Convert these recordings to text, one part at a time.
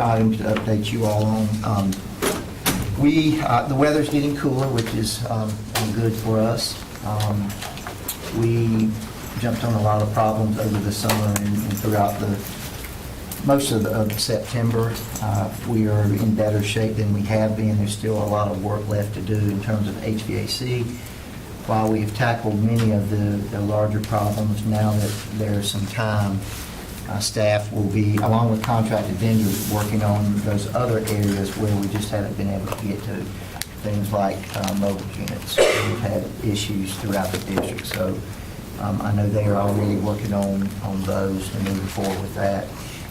items to update you all on. The weather's getting cooler, which is good for us. We jumped on a lot of problems over the summer and throughout most of September. We are in better shape than we have been. There's still a lot of work left to do in terms of HVAC. While we've tackled many of the larger problems, now that there's some time, staff will be, along with contracted vendors, working on those other areas where we just haven't been able to get to, things like mobile units. We've had issues throughout the district, so I know they are already working on those and moving forward with that.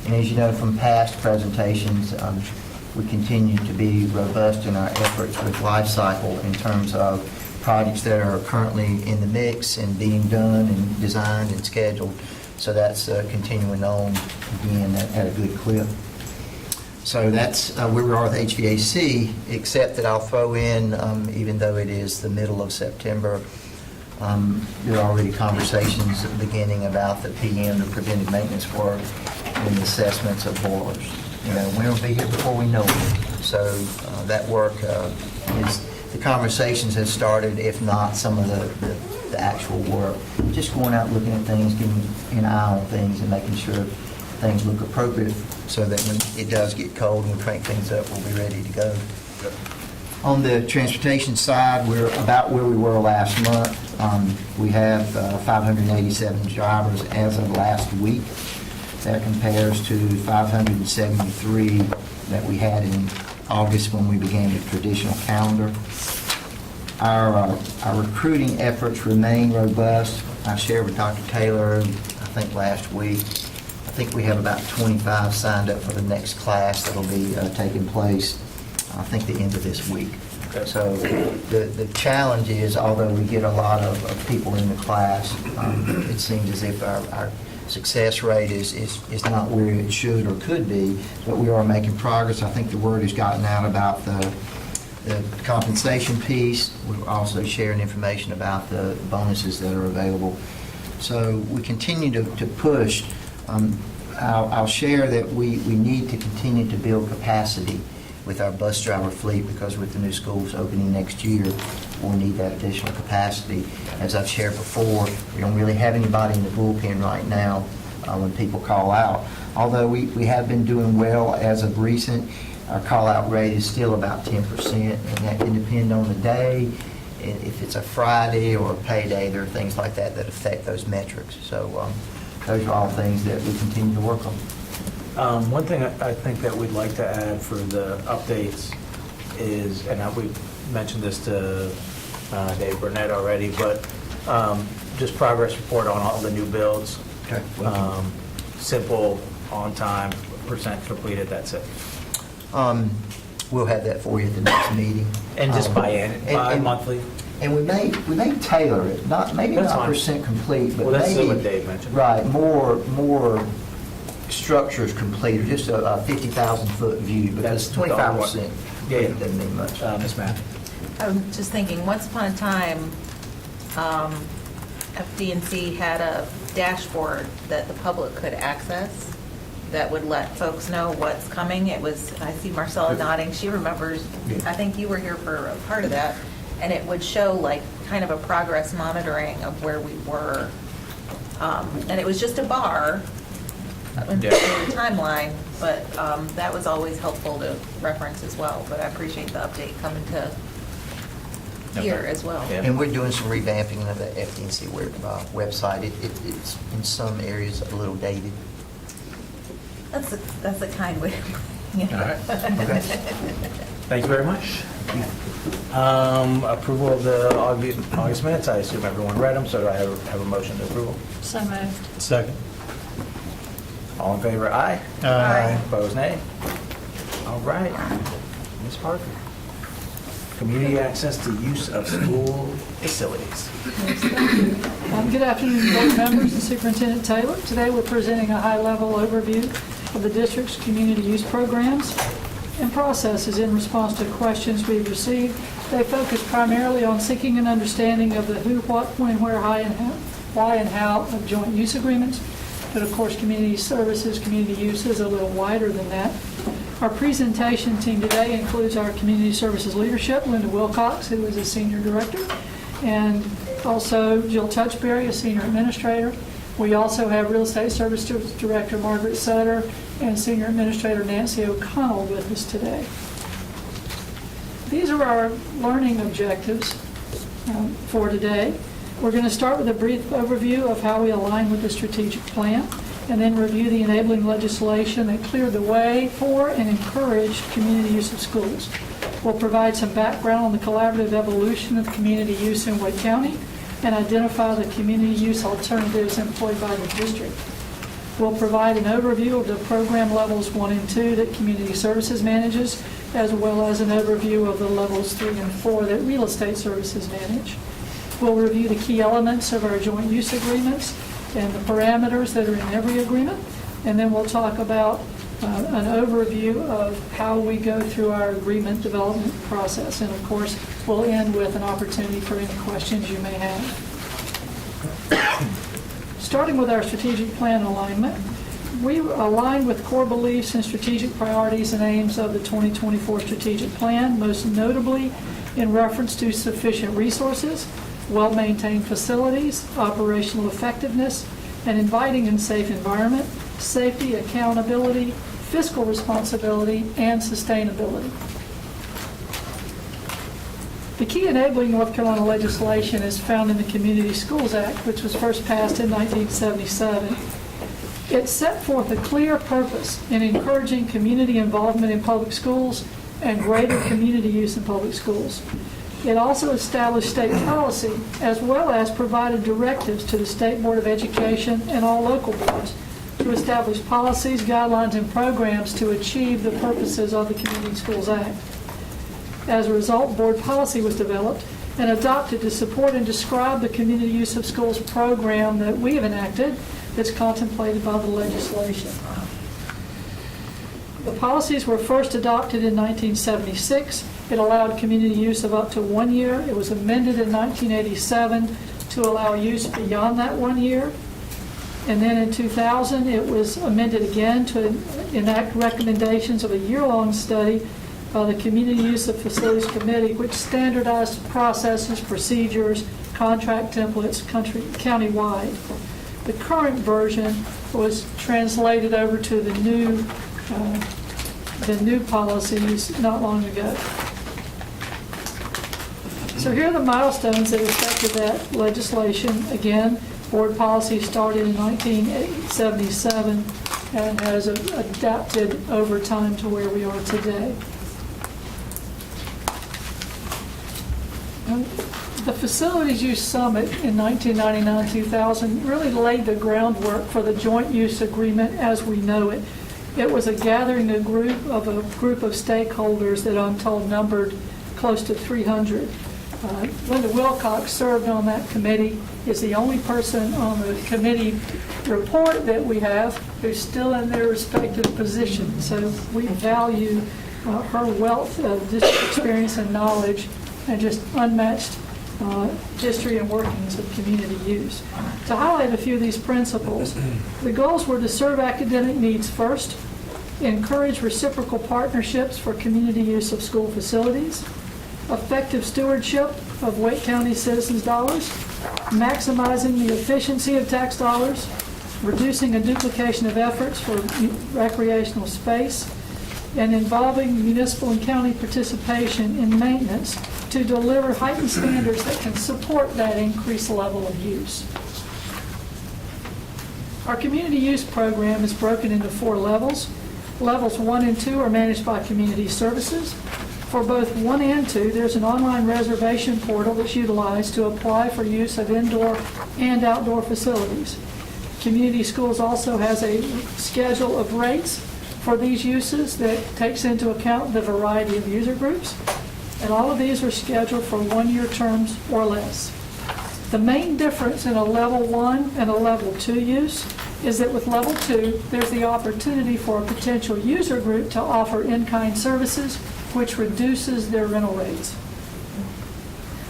And as you know from past presentations, we continue to be robust in our efforts with life cycle in terms of projects that are currently in the mix and being done and designed and scheduled. So that's continuing on again at a good clip. So that's where we are with HVAC, except that I'll throw in, even though it is the middle of September, there are already conversations beginning about the PM, the preventive maintenance work, and the assessments of boilers. You know, we'll be here before we know it. So that work the conversations have started, if not some of the actual work. Just going out looking at things, getting an eye on things, and making sure things look appropriate so that when it does get cold and we crank things up, we'll be ready to go. On the transportation side, we're about where we were last month. We have 587 drivers as of last week. That compares to 573 that we had in August when we began the traditional calendar. Our recruiting efforts remain robust. I shared with Dr. Taylor, I think last week, I think we have about 25 signed up for the next class that'll be taking place, I think, the end of this week. Okay. So the challenge is, although we get a lot of people in the class, it seems as if our success rate is not where it should or could be, but we are making progress. I think the word has gotten out about the compensation piece. We're also sharing information about the bonuses that are available. So we continue to push. I'll share that we need to continue to build capacity with our bus driver fleet, because with the new schools opening next year, we'll need that additional capacity. As I've shared before, we don't really have anybody in the bullpen right now when people call out. Although we have been doing well as of recent, our call-out rate is still about 10%, and that can depend on the day. If it's a Friday or a payday, there are things like that that affect those metrics. So those are all things that we continue to work on. One thing I think that we'd like to add for the updates is, and we mentioned this to Dave Burnett already, but just progress report on all the new builds. Okay. Simple, on time, percent completed, that's it. We'll have that for you at the next meeting. And just bi-monthly? And we may tailor it, maybe That's not fine. percent complete, but Well, that's maybe what Dave mentioned. Right, more structures completed, just a 50,000-foot view, because That's the 25% Yeah. doesn't mean much. Ms. Matt? I'm just thinking, once upon a time, FD&C had a dashboard that the public could access that would let folks know what's coming. It was, I see Marcella nodding, she remembers, I think you were here for a part of that, and it would show like kind of a progress monitoring of where we were. And it was just a bar in the timeline, but that was always helpful to reference as well. But I appreciate the update coming to here as well. Yeah. And we're doing some revamping of the FD&C website. It's in some areas a little dated. That's a kind way of putting it. All right. Okay. Thank you very much. Approval of the August minutes. I assume everyone read them, so do I have a motion to approval? So moved. Second. All in favor, aye? Aye. Opposed, nay? All right. Ms. Parker. Community access to use of school facilities. Good afternoon, board members and Superintendent Taylor. Today we're presenting a high-level overview of the district's community use programs and processes in response to questions we've received. They focus primarily on seeking an understanding of the who, what, when, where, why, and how of joint use agreements. But of course, community services, community use is a little wider than that. Our presentation team today includes our community services leadership, Linda Wilcox, who is a senior director, and also Jill Touchberry, a senior administrator. We also have real estate services director Margaret Sutter and senior administrator Nancy O'Connell with us today. These are our learning objectives for today. We're going to start with a brief overview of how we align with the strategic plan, and then review the enabling legislation that cleared the way for and encouraged community use of schools. We'll provide some background on the collaborative evolution of community use in Wake County and identify the community use alternatives employed by the district. We'll provide an overview of the program levels 1 and 2 that Community Services manages, as well as an overview of the levels 3 and 4 that Real Estate Services manage. We'll review the key elements of our joint use agreements and the parameters that are in every agreement, and then we'll talk about an overview of how we go through our agreement development process. And of course, we'll end with an opportunity for any questions you may have. Starting with our strategic plan alignment, we align with core beliefs and strategic priorities and aims of the 2024 strategic plan, most notably in reference to sufficient resources, well-maintained facilities, operational effectiveness, an inviting and safe environment, safety, accountability, fiscal responsibility, and sustainability. The key enabling North Carolina legislation is found in the Community Schools Act, which was first passed in 1977. It set forth a clear purpose in encouraging community involvement in public schools and greater community use in public schools. It also established state policy, as well as provided directives to the State Board of Education and all local boards to establish policies, guidelines, and programs to achieve the purposes of the Community Schools Act. As a result, board policy was developed and adopted to support and describe the community use of schools program that we have enacted that's contemplated by the legislation. The policies were first adopted in 1976. It allowed community use of up to 1 year. It was amended in 1987 to allow use beyond that 1 year. And then in 2000, it was amended again to enact recommendations of a year-long study by the Community Use of Facilities Committee, which standardized processes, procedures, contract templates county-wide. The current version was translated over to the new policies not long ago. So here are the milestones that affected that legislation. Again, board policy started in 1977 and has adapted over time to where we are today. The Facilities Use Summit in 1999-2000 really laid the groundwork for the joint use agreement as we know it. It was a gathering of a group of stakeholders that I'm told numbered close to 300. Linda Wilcox served on that committee, is the only person on the committee report that we have who's still in their respective positions. So we value her wealth of district experience and knowledge and just unmatched history and workings of community use. To highlight a few of these principles, the goals were to serve academic needs first, encourage reciprocal partnerships for community use of school facilities, effective stewardship of Wake County citizens' dollars, maximizing the efficiency of tax dollars, reducing a duplication of efforts for recreational space, and involving municipal and county participation in maintenance to deliver heightened standards that can support that increased level of use. Our community use program is broken into 4 levels. Levels 1 and 2 are managed by Community Services. For both 1 and 2, there's an online reservation portal that's utilized to apply for use of indoor and outdoor facilities. Community Schools also has a schedule of rates for these uses that takes into account the variety of user groups, and all of these are scheduled for 1-year terms or less. The main difference in a level 1 and a level 2 use is that with level 2, there's the opportunity for a potential user group to offer in-kind services, which reduces their rental rates.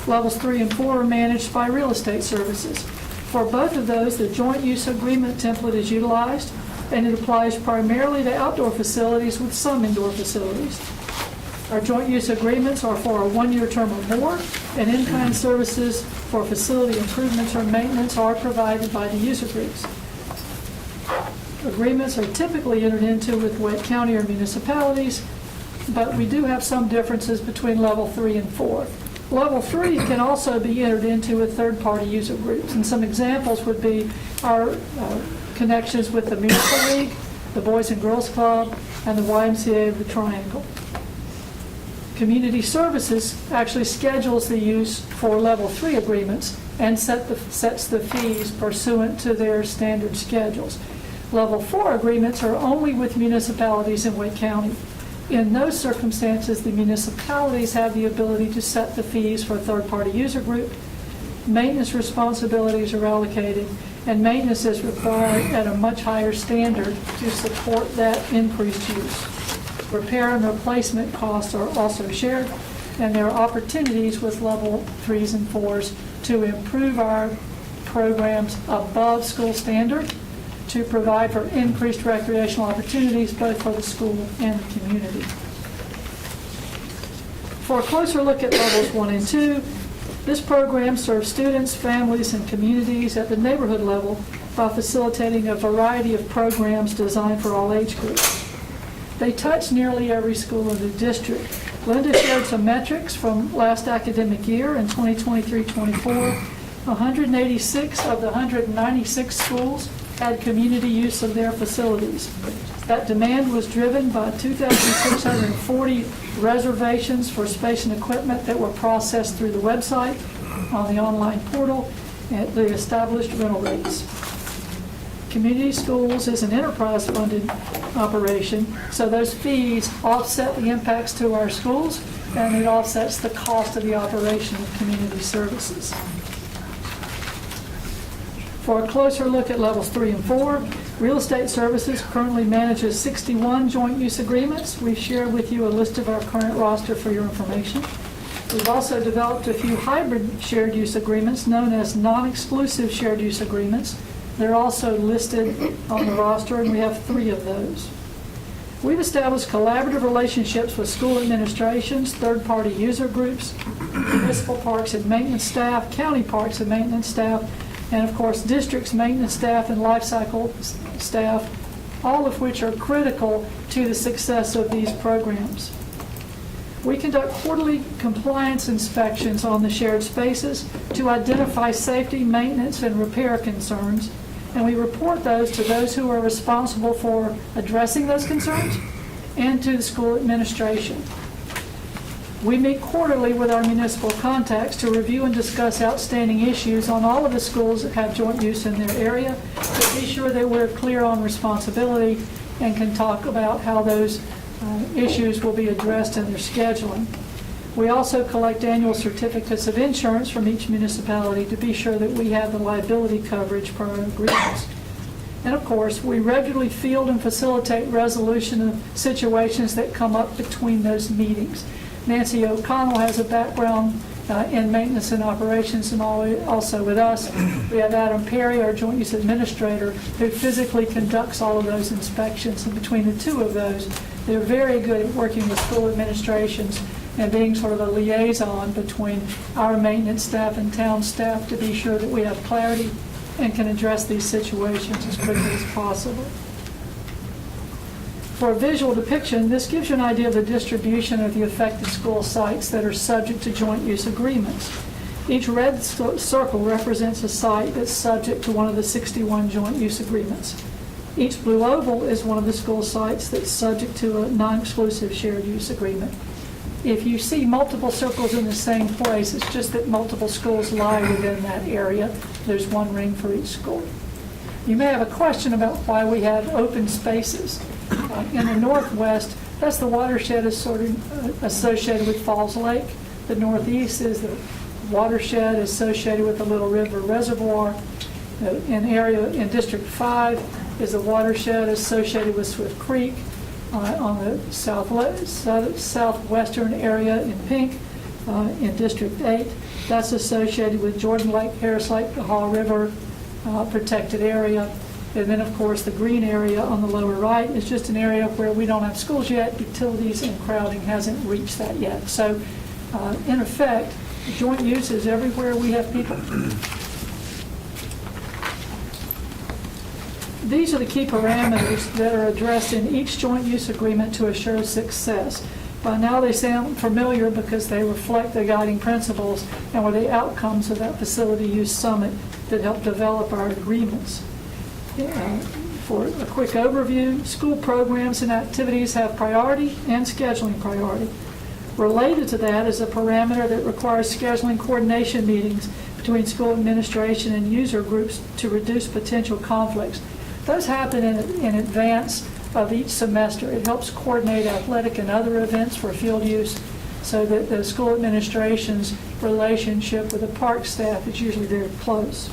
Levels 3 and 4 are managed by Real Estate Services. For both of those, the joint use agreement template is utilized. and it applies primarily to outdoor facilities with some indoor facilities. Our joint use agreements are for a 1-year term or more, and in-kind services for facility improvements or maintenance are provided by the user groups. Agreements are typically entered into with Wake County or municipalities, but we do have some differences between level 3 and 4. Level 3 can also be entered into with third-party user groups, and some examples would be our connections with the Miracle League, the Boys and Girls Club, and the YMCA of the Triangle. Community Services actually schedules the use for level 3 agreements and sets the fees pursuant to their standard schedules. Level 4 agreements are only with municipalities in Wake County. In those circumstances, the municipalities have the ability to set the fees for a third-party user group. Maintenance responsibilities are allocated, and maintenance is required at a much higher standard to support that increased use. Repair and replacement costs are also shared, and there are opportunities with level 3s and 4s to improve our programs above school standard to provide for increased recreational opportunities both for the school and the community. For a closer look at levels 1 and 2, this program serves students, families, and communities at the neighborhood level by facilitating a variety of programs designed for all age groups. They touch nearly every school in the district. Linda shared some metrics from last academic year in 2023-24. 186 of the 196 schools had community use of their facilities. That demand was driven by 2,640 reservations for space and equipment that were processed through the website, on the online portal, at the established rental rates. Community schools is an enterprise-funded operation, so those fees offset the impacts to our schools, and it offsets the cost of the operation of community services. For a closer look at levels 3 and 4, Real Estate Services currently manages 61 joint use agreements. We've shared with you a list of our current roster for your information. We've also developed a few hybrid shared use agreements known as non-exclusive shared use agreements. They're also listed on the roster, and we have 3 of those. We've established collaborative relationships with school administrations, third-party user groups, municipal parks and maintenance staff, county parks and maintenance staff, and of course districts, maintenance staff, and life cycle staff, all of which are critical to the success of these programs. We conduct quarterly compliance inspections on the shared spaces to identify safety, maintenance, and repair concerns, and we report those to those who are responsible for addressing those concerns and to the school administration. We meet quarterly with our municipal contacts to review and discuss outstanding issues on all of the schools that have joint use in their area, to be sure that we're clear on responsibility and can talk about how those issues will be addressed in their scheduling. We also collect annual certificates of insurance from each municipality to be sure that we have the liability coverage per our agreements. And of course, we regularly field and facilitate resolution of situations that come up between those meetings. Nancy O'Connell has a background in maintenance and operations, and also with us. We have Adam Perry, our joint use administrator, who physically conducts all of those inspections. And between the 2 of those, they're very good at working with school administrations and being sort of a liaison between our maintenance staff and town staff to be sure that we have clarity and can address these situations as quickly as possible. For a visual depiction, this gives you an idea of the distribution of the affected school sites that are subject to joint use agreements. Each red circle represents a site that's subject to one of the 61 joint use agreements. Each blue oval is one of the school sites that's subject to a non-exclusive shared use agreement. If you see multiple circles in the same place, it's just that multiple schools lie within that area. There's one ring for each school. You may have a question about why we have open spaces. In the northwest, that's the watershed is sort of associated with Falls Lake. The northeast is the watershed associated with the Little River Reservoir. In District 5 is the watershed associated with Swift Creek. On the southwestern area in pink, in District 8, that's associated with Jordan Lake, Harris Lake, the Haw River protected area. And then, of course, the green area on the lower right is just an area where we don't have schools yet, utilities and crowding hasn't reached that yet. So, in effect, joint use is everywhere we have people. These are the key parameters that are addressed in each joint use agreement to assure success. By now they sound familiar because they reflect the guiding principles and were the outcomes of that facility use summit that helped develop our agreements. For a quick overview, school programs and activities have priority and scheduling priority. Related to that is a parameter that requires scheduling coordination meetings between school administration and user groups to reduce potential conflicts. Those happen in advance of each semester. It helps coordinate athletic and other events for field use so that the school administration's relationship with the park staff is usually very close.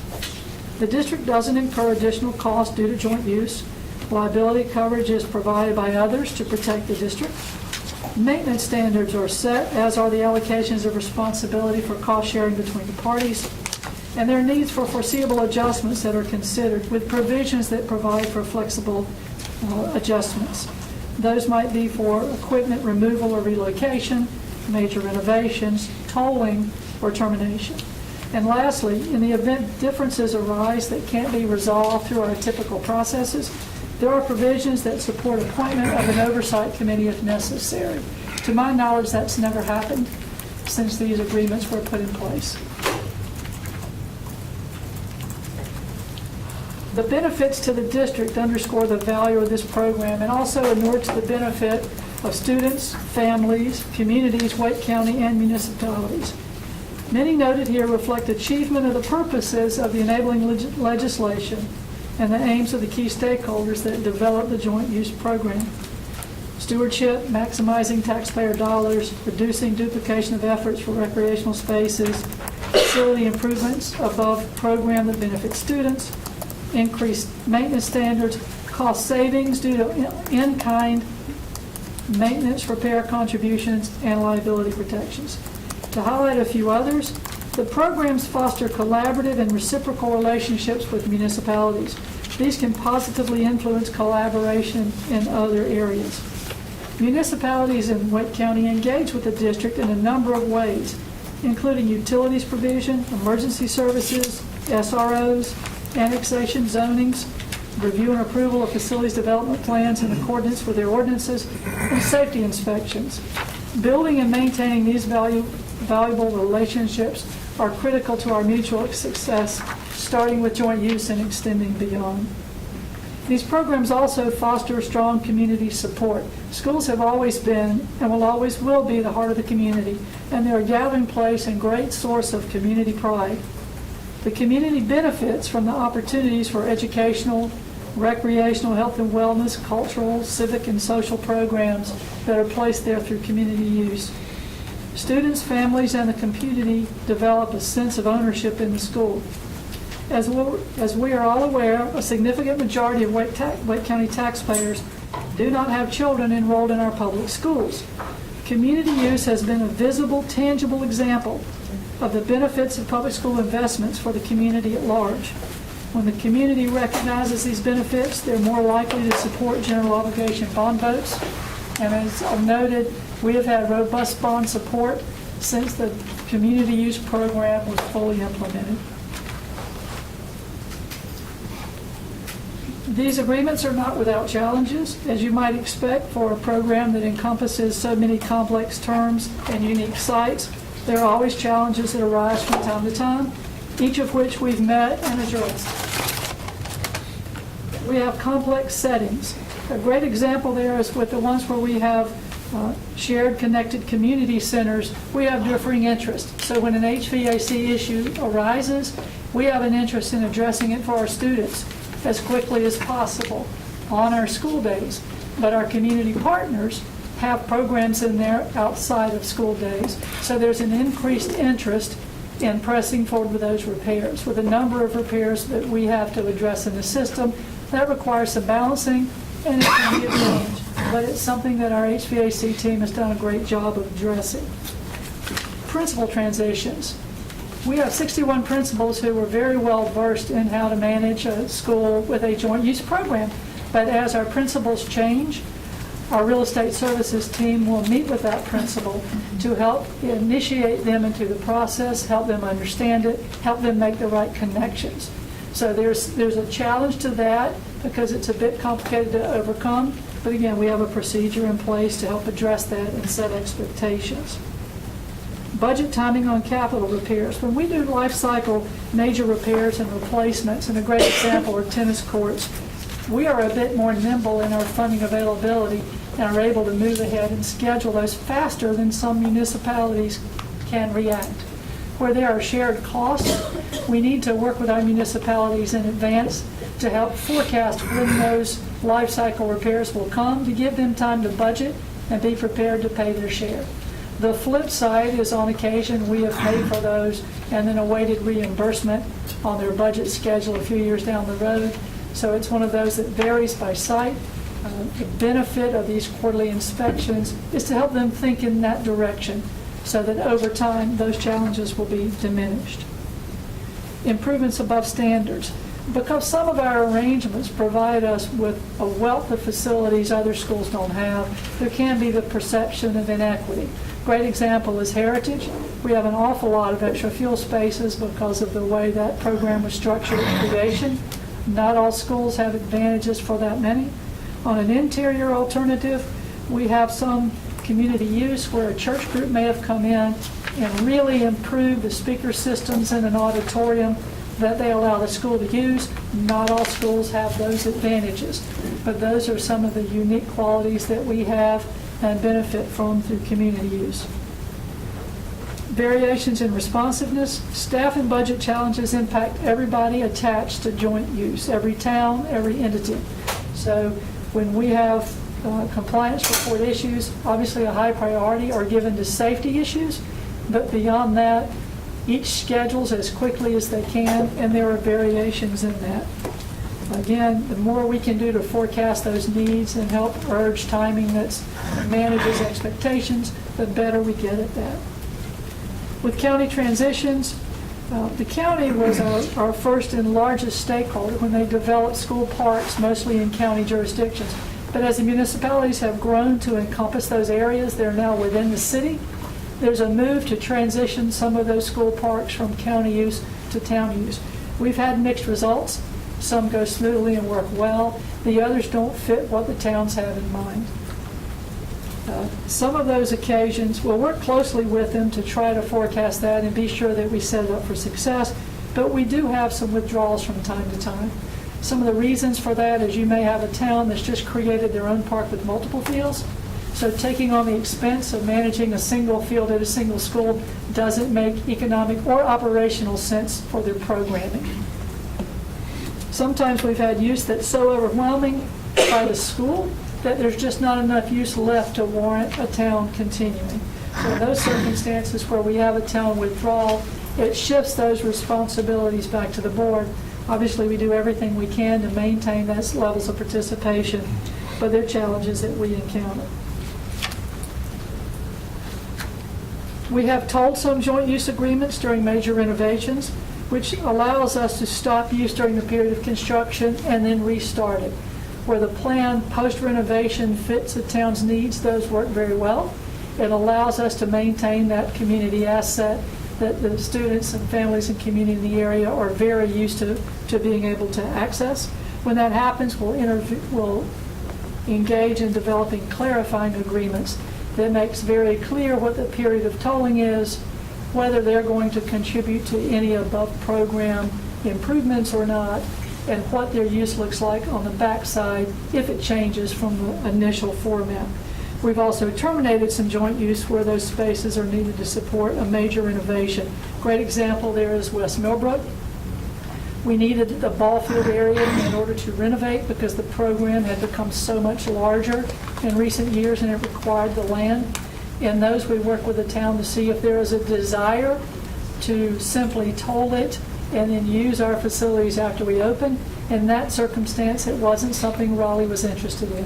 The district doesn't incur additional costs due to joint use. Liability coverage is provided by others to protect the district. Maintenance standards are set, as are the allocations of responsibility for cost sharing between the parties. And there are needs for foreseeable adjustments that are considered with provisions that provide for flexible adjustments. Those might be for equipment removal or relocation, major renovations, tolling, or termination. And lastly, in the event differences arise that can't be resolved through our typical processes, there are provisions that support appointment of an oversight committee if necessary. To my knowledge, that's never happened since these agreements were put in place. The benefits to the district underscore the value of this program and also inure to the benefit of students, families, communities, Wake County, and municipalities. Many noted here reflect achievement of the purposes of the enabling legislation and the aims of the key stakeholders that develop the joint use program. Stewardship, maximizing taxpayer dollars, reducing duplication of efforts for recreational spaces, facility improvements above program that benefits students, increased maintenance standards, cost savings due to in-kind maintenance, repair contributions, and liability protections. To highlight a few others, the programs foster collaborative and reciprocal relationships with municipalities. These can positively influence collaboration in other areas. Municipalities in Wake County engage with the district in a number of ways, including utilities provision, emergency services, SROs, annexation zonings, review and approval of facilities development plans in accordance with their ordinances, and safety inspections. Building and maintaining these valuable relationships are critical to our mutual success, starting with joint use and extending beyond. These programs also foster strong community support. Schools have always been and will be the heart of the community, and they're a gathering place and great source of community pride. The community benefits from the opportunities for educational, recreational, health and wellness, cultural, civic, and social programs that are placed there through community use. Students, families, and the community develop a sense of ownership in the school. As we are all aware, a significant majority of Wake County taxpayers do not have children enrolled in our public schools. Community use has been a visible, tangible example of the benefits of public school investments for the community at large. When the community recognizes these benefits, they're more likely to support general obligation bond votes. And as noted, we have had robust bond support since the community use program was fully implemented. These agreements are not without challenges, as you might expect for a program that encompasses so many complex terms and unique sites. There are always challenges that arise from time to time, each of which we've met and addressed. We have complex settings. A great example there is with the ones where we have shared connected community centers. We have differing interests. So when an HVAC issue arises, we have an interest in addressing it for our students as quickly as possible on our school days. But our community partners have programs in there outside of school days. So there's an increased interest in pressing forward with those repairs, with a number of repairs that we have to address in the system. That requires some balancing, and it can be a change. But it's something that our HVAC team has done a great job of addressing. Principal transitions. We have 61 principals who were very well versed in how to manage a school with a joint use program. But as our principals change, our real estate services team will meet with that principal to help initiate them into the process, help them understand it, help them make the right connections. So there's a challenge to that because it's a bit complicated to overcome. But again, we have a procedure in place to help address that and set expectations. Budget timing on capital repairs. When we do life cycle major repairs and replacements, and a great example are tennis courts, we are a bit more nimble in our funding availability and are able to move ahead and schedule those faster than some municipalities can react. Where there are shared costs, we need to work with our municipalities in advance to help forecast when those life cycle repairs will come, to give them time to budget and be prepared to pay their share. The flip side is on occasion we have paid for those and then awaited reimbursement on their budget schedule a few years down the road. So it's one of those that varies by site. The benefit of these quarterly inspections is to help them think in that direction so that over time those challenges will be diminished. Improvements above standards. Because some of our arrangements provide us with a wealth of facilities other schools don't have, there can be the perception of inequity. Great example is Heritage. We have an awful lot of extra fuel spaces because of the way that program was structured at creation. Not all schools have advantages for that many. On an interior alternative, we have some community use where a church group may have come in and really improved the speaker systems in an auditorium that they allow the school to use. Not all schools have those advantages, but those are some of the unique qualities that we have and benefit from through community use. Variations in responsiveness. Staff and budget challenges impact everybody attached to joint use, every town, every entity. So when we have compliance report issues, obviously a high priority are given to safety issues, but beyond that, each schedules as quickly as they can, and there are variations in that. Again, the more we can do to forecast those needs and help urge timing that manages expectations, the better we get at that. With county transitions, the county was our first and largest stakeholder when they developed school parks, mostly in county jurisdictions. But as the municipalities have grown to encompass those areas, they're now within the city. There's a move to transition some of those school parks from county use to town use. We've had mixed results. Some go smoothly and work well. The others don't fit what the towns have in mind. Some of those occasions, we'll work closely with them to try to forecast that and be sure that we set it up for success, but we do have some withdrawals from time to time. Some of the reasons for that is you may have a town that's just created their own park with multiple fields, so taking on the expense of managing a single field at a single school doesn't make economic or operational sense for their programming. Sometimes we've had use that's so overwhelming by the school that there's just not enough use left to warrant a town continuing. So in those circumstances where we have a town withdrawal, it shifts those responsibilities back to the board. Obviously, we do everything we can to maintain those levels of participation, but there are challenges that we encounter. We have told some joint use agreements during major renovations, which allows us to stop use during the period of construction and then restart it. Where the plan post-renovation fits the town's needs, those work very well. It allows us to maintain that community asset that the students and families and community in the area are very used to being able to access. When that happens, we'll engage in developing clarifying agreements that makes very clear what the period of tolling is, whether they're going to contribute to any above program improvements or not, and what their use looks like on the backside if it changes from the initial format. We've also terminated some joint use where those spaces are needed to support a major renovation. Great example there is West Millbrook. We needed the ball field area in order to renovate because the program had become so much larger in recent years and it required the land. In those, we work with the town to see if there is a desire to simply toll it and then use our facilities after we open. In that circumstance, it wasn't something Raleigh was interested in.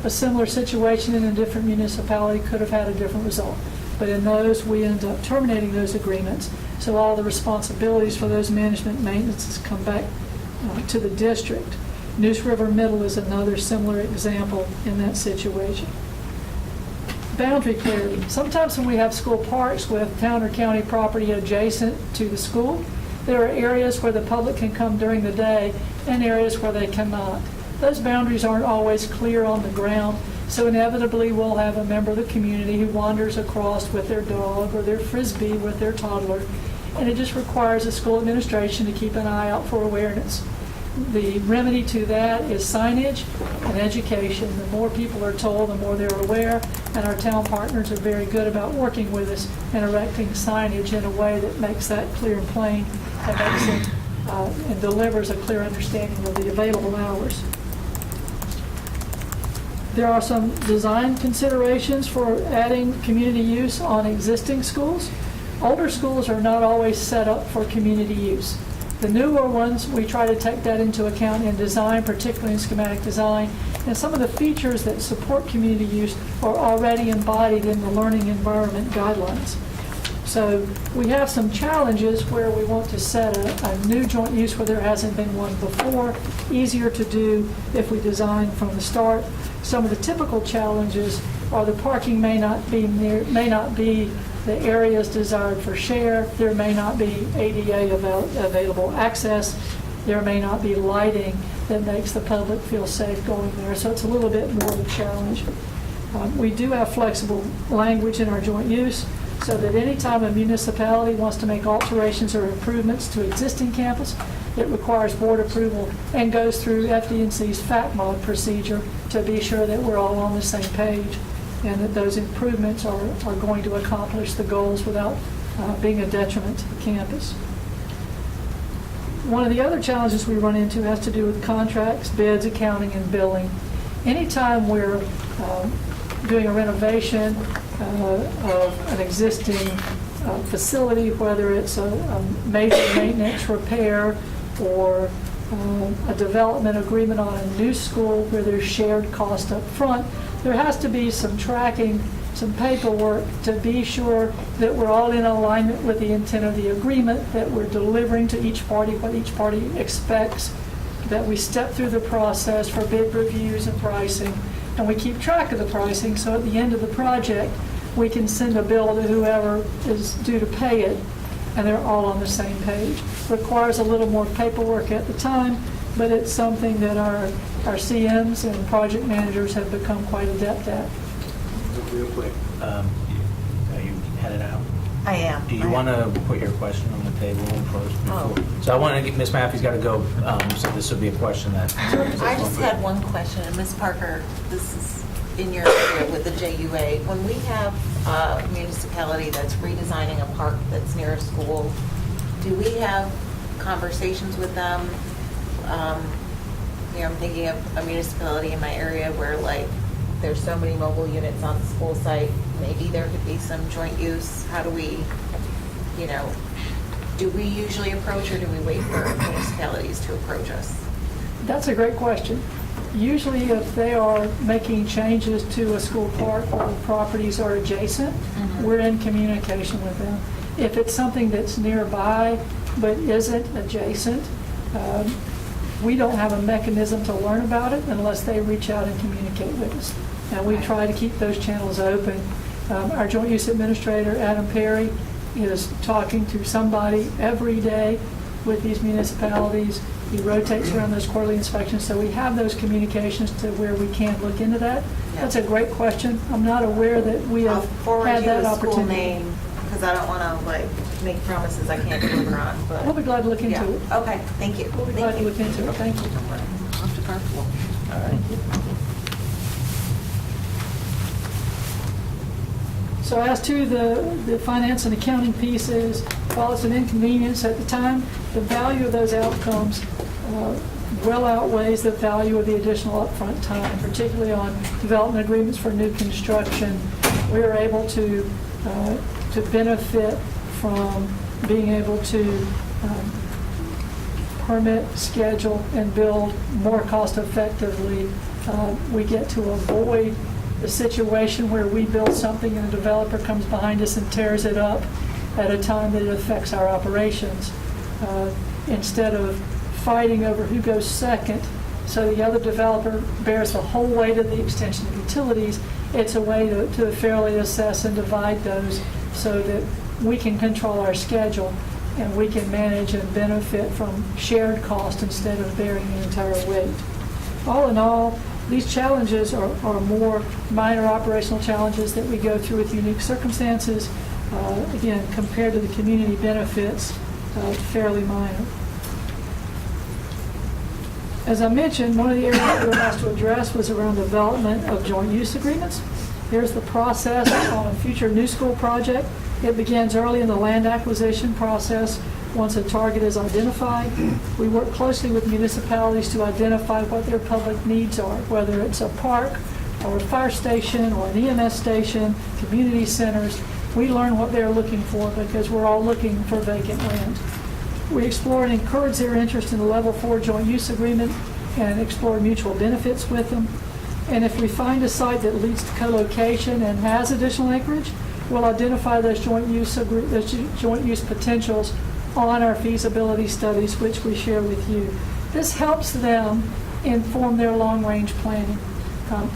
A similar situation in a different municipality could have had a different result. but in those, we end up terminating those agreements. So all the responsibilities for those management maintenances come back to the district. Neuse River Middle is another similar example in that situation. Boundary clarity. Sometimes when we have school parks with town or county property adjacent to the school, there are areas where the public can come during the day and areas where they cannot. Those boundaries aren't always clear on the ground, so inevitably we'll have a member of the community who wanders across with their dog or their Frisbee with their toddler, and it just requires the school administration to keep an eye out for awareness. The remedy to that is signage and education. The more people are told, the more they're aware, and our town partners are very good about working with us and erecting signage in a way that makes that clear and plain and makes it, and delivers a clear understanding of the available hours. There are some design considerations for adding community use on existing schools. Older schools are not always set up for community use. The newer ones, we try to take that into account in design, particularly in schematic design, and some of the features that support community use are already embodied in the learning environment guidelines. So we have some challenges where we want to set a new joint use where there hasn't been one before, easier to do if we design from the start. Some of the typical challenges are the parking may not be the areas desired for share. There may not be ADA available access. There may not be lighting that makes the public feel safe going there. So it's a little bit more of a challenge. We do have flexible language in our joint use so that anytime a municipality wants to make alterations or improvements to existing campus, it requires board approval and goes through FD&C's FACMOD procedure to be sure that we're all on the same page and that those improvements are going to accomplish the goals without being a detriment to the campus. One of the other challenges we run into has to do with contracts, bids, accounting, and billing. Anytime we're doing a renovation of an existing facility, whether it's a major maintenance repair or a development agreement on a new school where there's shared cost up front, there has to be some tracking, some paperwork to be sure that we're all in alignment with the intent of the agreement, that we're delivering to each party what each party expects, that we step through the process for bid reviews and pricing, and we keep track of the pricing so at the end of the project we can send a bill to whoever is due to pay it and they're all on the same page. Requires a little more paperwork at the time, but it's something that our CMs and project managers have become quite adept at. Real quick, are you headed out? I am. Do you want to put your question on the table first? Oh. So I want to get, Ms. Matthews got to go, so this would be a question that. I just had one question, and Ms. Parker, this is in your area with the JUA. When we have a municipality that's redesigning a park that's near a school, do we have conversations with them? I'm thinking of a municipality in my area where there's so many mobile units on the school site, maybe there could be some joint use. How do we, do we usually approach or do we wait for municipalities to approach us? That's a great question. Usually if they are making changes to a school park or the properties are adjacent, we're in communication with them. If it's something that's nearby but isn't adjacent, we don't have a mechanism to learn about it unless they reach out and communicate with us. And we try to keep those channels open. Our joint use administrator, Adam Perry, is talking to somebody every day with these municipalities. He rotates around those quarterly inspections, so we have those communications to where we can look into that. Yeah. That's a great question. I'm not aware that we I'll have forward had you that the school opportunity. name because I don't want to make promises I can't deliver on. But We'll be glad to look into yeah. it. Okay, thank you. We'll be glad to look into it. Thank you. Off to Carpool. All right. So as to the finance and accounting pieces, while it's an inconvenience at the time, the value of those outcomes well outweighs the value of the additional upfront time, particularly on development agreements for new construction. We are able to benefit from being able to permit, schedule, and build more cost effectively. We get to avoid the situation where we build something and a developer comes behind us and tears it up at a time that it affects our operations. Instead of fighting over who goes second, so the other developer bears the whole weight of the extension of utilities, it's a way to fairly assess and divide those so that we can control our schedule and we can manage and benefit from shared cost instead of bearing the entire weight. All in all, these challenges are more minor operational challenges that we go through with unique circumstances. Again, compared to the community benefits, fairly minor. As I mentioned, one of the areas we were asked to address was around development of joint use agreements. Here's the process on a future new school project. It begins early in the land acquisition process. Once a target is identified, we work closely with municipalities to identify what their public needs are, whether it's a park or a fire station or an EMS station, community centers. We learn what they're looking for because we're all looking for vacant land. We explore and encourage their interest in the Level 4 joint use agreement and explore mutual benefits with them. And if we find a site that leads to co-location and has additional acreage, we'll identify those joint use potentials on our feasibility studies, which we share with you. This helps them inform their long-range planning.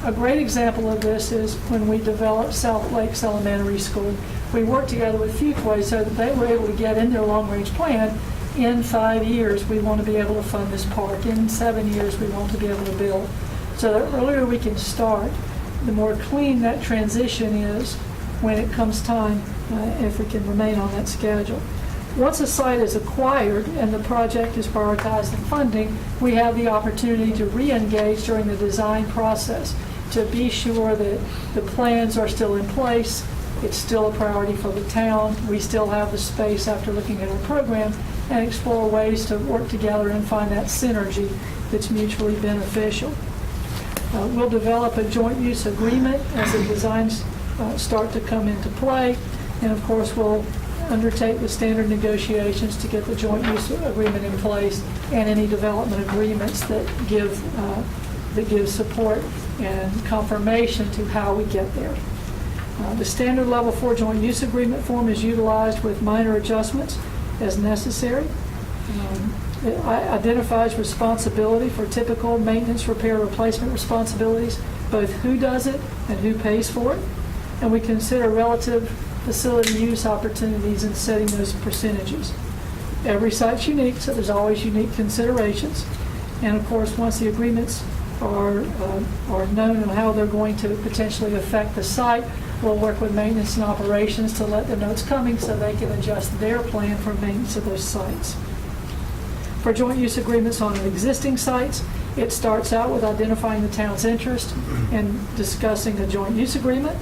A great example of this is when we developed South Lakes Elementary School. We worked together with Fuquay so that they were able to get in their long-range plan. In 5 years, we want to be able to fund this park. In 7 years, we want to be able to build. So the earlier we can start, the more clean that transition is when it comes time, if we can remain on that schedule. Once a site is acquired and the project is prioritized in funding, we have the opportunity to re-engage during the design process to be sure that the plans are still in place. It's still a priority for the town. We still have the space after looking at our program and explore ways to work together and find that synergy that's mutually beneficial. We'll develop a joint use agreement as the designs start to come into play. And of course, we'll undertake the standard negotiations to get the joint use agreement in place and any development agreements that give support and confirmation to how we get there. The standard Level 4 joint use agreement form is utilized with minor adjustments as necessary. It identifies responsibility for typical maintenance, repair, replacement responsibilities, both who does it and who pays for it. And we consider relative facility use opportunities in setting those percentages. Every site's unique, so there's always unique considerations. And of course, once the agreements are known on how they're going to potentially affect the site, we'll work with maintenance and operations to let them know it's coming so they can adjust their plan for maintenance of those sites. For joint use agreements on existing sites, it starts out with identifying the town's interest and discussing a joint use agreement.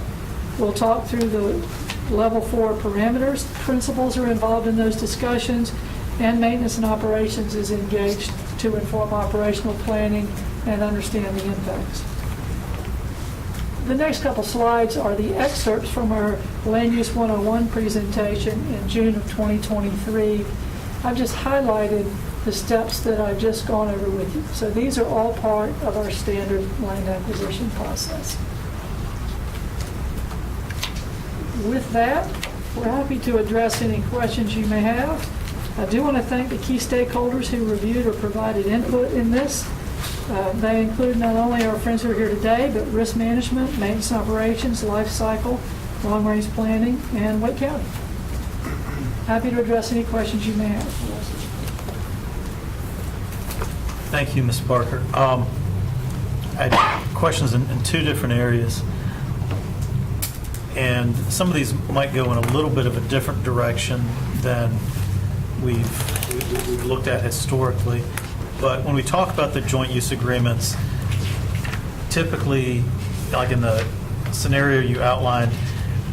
We'll talk through the Level 4 parameters. Principals are involved in those discussions, and maintenance and operations is engaged to inform operational planning and understand the impacts. The next couple slides are the excerpts from our Land Use 101 presentation in June of 2023. I've just highlighted the steps that I've just gone over with you. So these are all part of our standard land acquisition process. With that, we're happy to address any questions you may have. I do want to thank the key stakeholders who reviewed or provided input in this. They include not only our friends who are here today, but risk management, maintenance and operations, life cycle, long-range planning, and Wake County. Happy to address any questions you may have. Thank you, Ms. Barker. I had questions in two different areas. And some of these might go in a little bit of a different direction than we've looked at historically. But when we talk about the joint use agreements, typically, like in the scenario you outlined,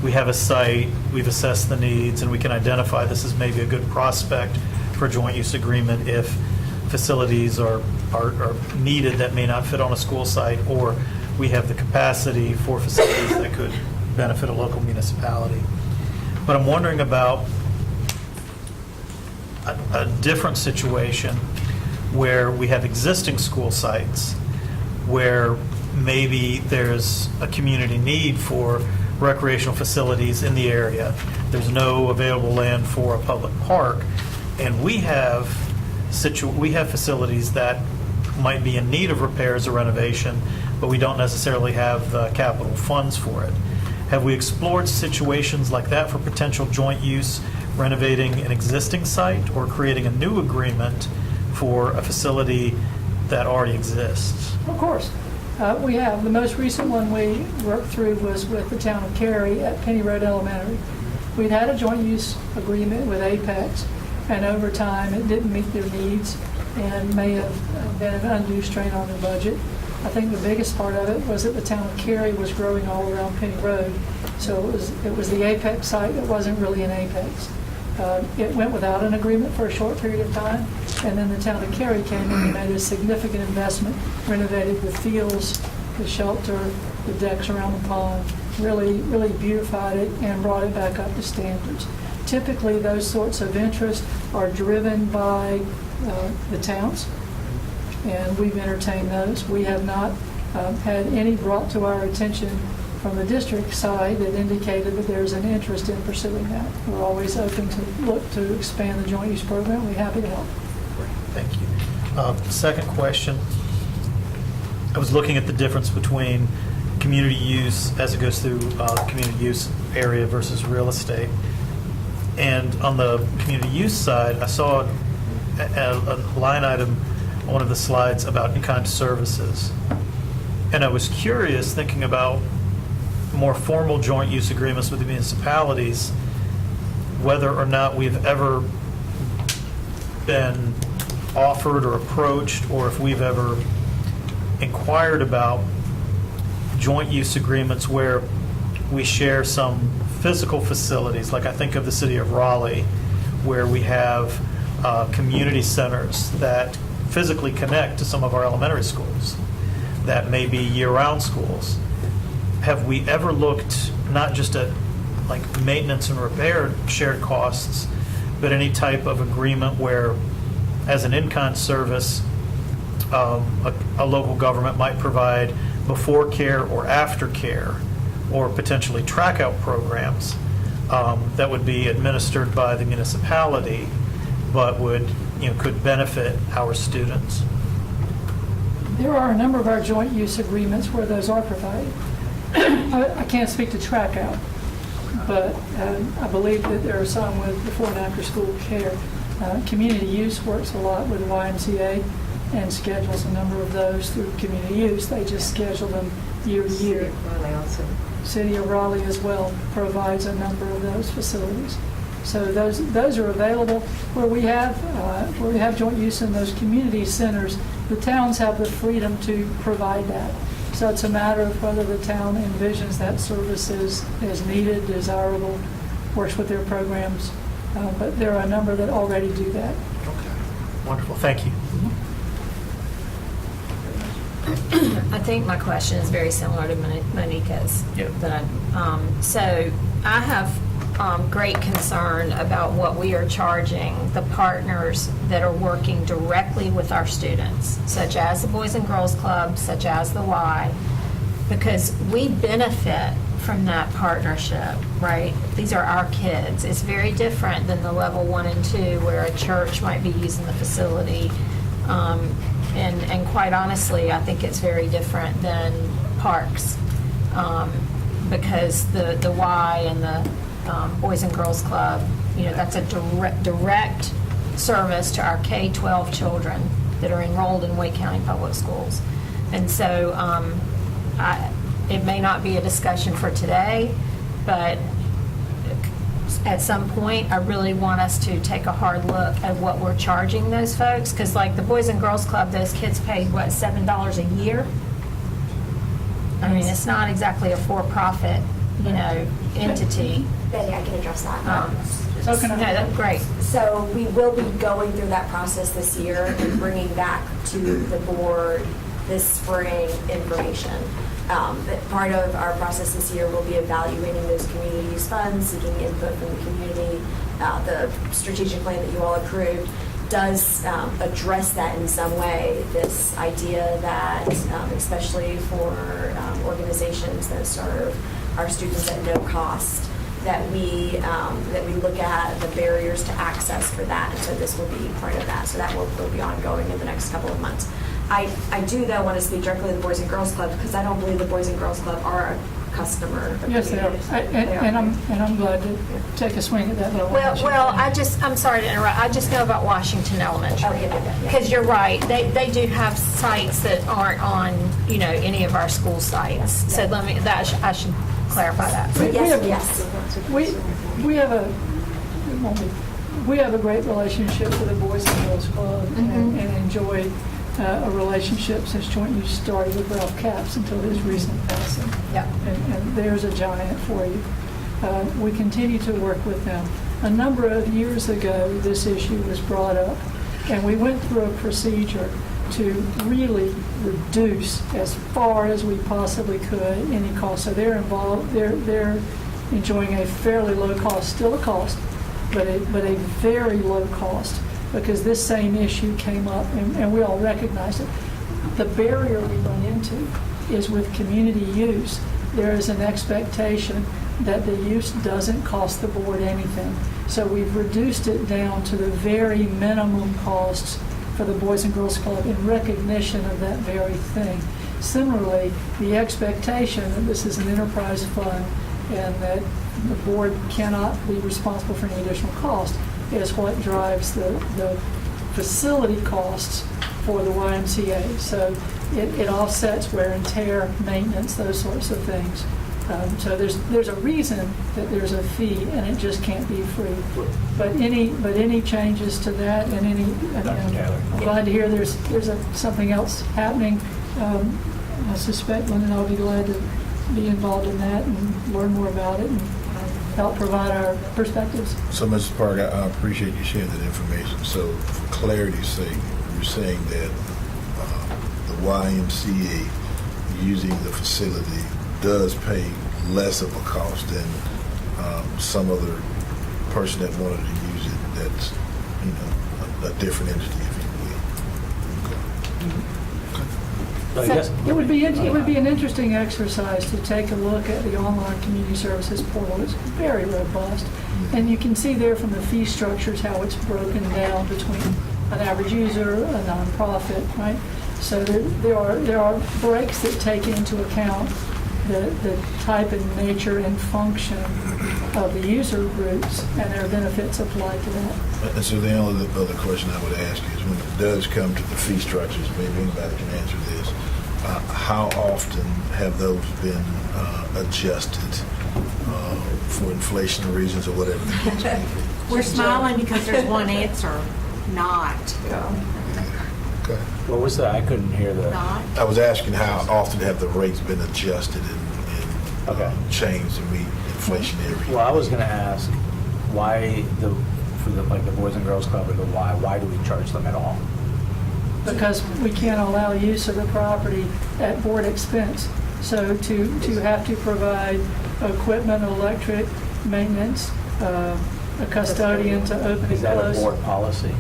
we have a site, we've assessed the needs, and we can identify this as maybe a good prospect for a joint use agreement if facilities are needed that may not fit on a school site, or we have the capacity for facilities that could benefit a local municipality. But I'm wondering about a different situation where we have existing school sites where maybe there's a community need for recreational facilities in the area. There's no available land for a public park, and we have facilities that might be in need of repairs or renovation, but we don't necessarily have the capital funds for it. Have we explored situations like that for potential joint use, renovating an existing site or creating a new agreement for a facility that already exists? Of course. We have. The most recent one we worked through was with the town of Cary at Penny Road Elementary. We'd had a joint use agreement with Apex, and over time, it didn't meet their needs and may have been an undue strain on their budget. I think the biggest part of it was that the town of Cary was growing all around Penny Road, so it was the Apex site that wasn't really an Apex. It went without an agreement for a short period of time, and then the town of Cary came in and made a significant investment, renovated the fields, the shelter, the decks around the pond, really beautified it and brought it back up to standards. Typically, those sorts of interests are driven by the towns, and we've entertained those. We have not had any brought to our attention from the district side that indicated that there's an interest in pursuing that. We're always open to look to expand the joint use program. We're happy to help. Great, thank you. Second question. I was looking at the difference between community use as it goes through community use area versus real estate. And on the community use side, I saw a line item on one of the slides about in-kind services. And I was curious, thinking about more formal joint use agreements with the municipalities, whether or not we've ever been offered or approached, or if we've ever inquired about joint use agreements where we share some physical facilities. Like I think of the city of Raleigh, where we have community centers that physically connect to some of our elementary schools that may be year-round schools. Have we ever looked not just at like maintenance and repair shared costs, but any type of agreement where, as an in-kind service, a local government might provide before care or after care, or potentially track-out programs that would be administered by the municipality, but could benefit our students? There are a number of our joint use agreements where those are provided. I can't speak to track out, but I believe that there are some with before and after school care. Community use works a lot with YMCA and schedules a number of those through community use. They just schedule them year to year. City of Raleigh as well provides a number of those facilities. So those are available. Where we have joint use in those community centers, the towns have the freedom to provide that. So it's a matter of whether the town envisions that service is needed, desirable, works with their programs. But there are a number that already do that. Okay, wonderful, thank you. I think my question is very similar to Monica's. Yep. So I have great concern about what we are charging the partners that are working directly with our students, such as the Boys and Girls Club, such as the Y, because we benefit from that partnership, right? These are our kids. It's very different than the level 1 and 2 where a church might be using the facility. And quite honestly, I think it's very different than parks, because the Y and the Boys and Girls Club, that's a direct service to our K-12 children that are enrolled in Wake County Public Schools. And so it may not be a discussion for today, but at some point, I really want us to take a hard look at what we're charging those folks, because like the Boys and Girls Club, those kids paid, what, $7 a year? I mean, it's not exactly a for-profit, entity. Betty, I can address that. Okay. No, that's great. So we will be going through that process this year and bringing back to the board this spring information. But part of our process this year will be evaluating those community use funds, seeking input from the community, the strategic plan that you all approved, does address that in some way, this idea that, especially for organizations that serve our students at no cost, that we look at the barriers to access for that, and so this will be part of that. So that will be ongoing in the next couple of months. I do, though, want to speak directly to the Boys and Girls Club, because I don't believe the Boys and Girls Club are a customer of Yes, they are. community. And I'm glad to take a swing at that. but I wanna let you finish. I'm sorry to interrupt, I just know about Washington Elementary. Okay, yeah. Because you're right, they do have sites that aren't on, any of our school sites. So I should clarify that. We Yes, have- yes. We have a great relationship with the Boys and Girls Club and enjoyed a relationship since Joint Use started with Ralph Capps until his recent passing. Yep. And there's a giant for you. We continue to work with them. A number of years ago, this issue was brought up, and we went through a procedure to really reduce as far as we possibly could any cost. So they're involved, they're enjoying a fairly low cost, still a cost, but a very low cost, because this same issue came up, and we all recognize it. The barrier we run into is with community use. There is an expectation that the use doesn't cost the board anything. So we've reduced it down to the very minimum costs for the Boys and Girls Club in recognition of that very thing. Similarly, the expectation that this is an enterprise fund and that the board cannot be responsible for any additional cost is what drives the facility costs for the YMCA. So it offsets wear and tear, maintenance, those sorts of things. So there's a reason that there's a fee, and it just can't be free. But any changes to that, and I'm glad to hear there's something else happening. I suspect Lynn and I'll be glad to be involved in that and learn more about it and help provide our perspectives. So, Mrs. Park, I appreciate you sharing that information. So, for clarity's sake, you're saying that the YMCA using the facility does pay less of a cost than some other person that wanted to use it that's, a different entity, if you will. I guess- It would be an interesting exercise to take a look at the online community services portal. It's very robust, and you can see there from the fee structures how it's broken down between an average user, a nonprofit, right? So there are breaks that take into account the type and nature and function of the user groups, and there are benefits applied to that. And so the only other question I would ask is, when it does come to the fee structures, maybe anybody can answer this, how often have those been adjusted for inflationary reasons or whatever the case may be? We're smiling because there's one answer, not. Okay. What was that? I couldn't hear the. Not. I was asking how often have the rates been adjusted and Okay. changed to meet inflationary? Well, I was going to ask why for the Boys and Girls Club or the why do we charge them at all? Because we can't allow use of the property at board expense. So to have to provide equipment, electric, maintenance, a custodian to open and Is that a close. board policy?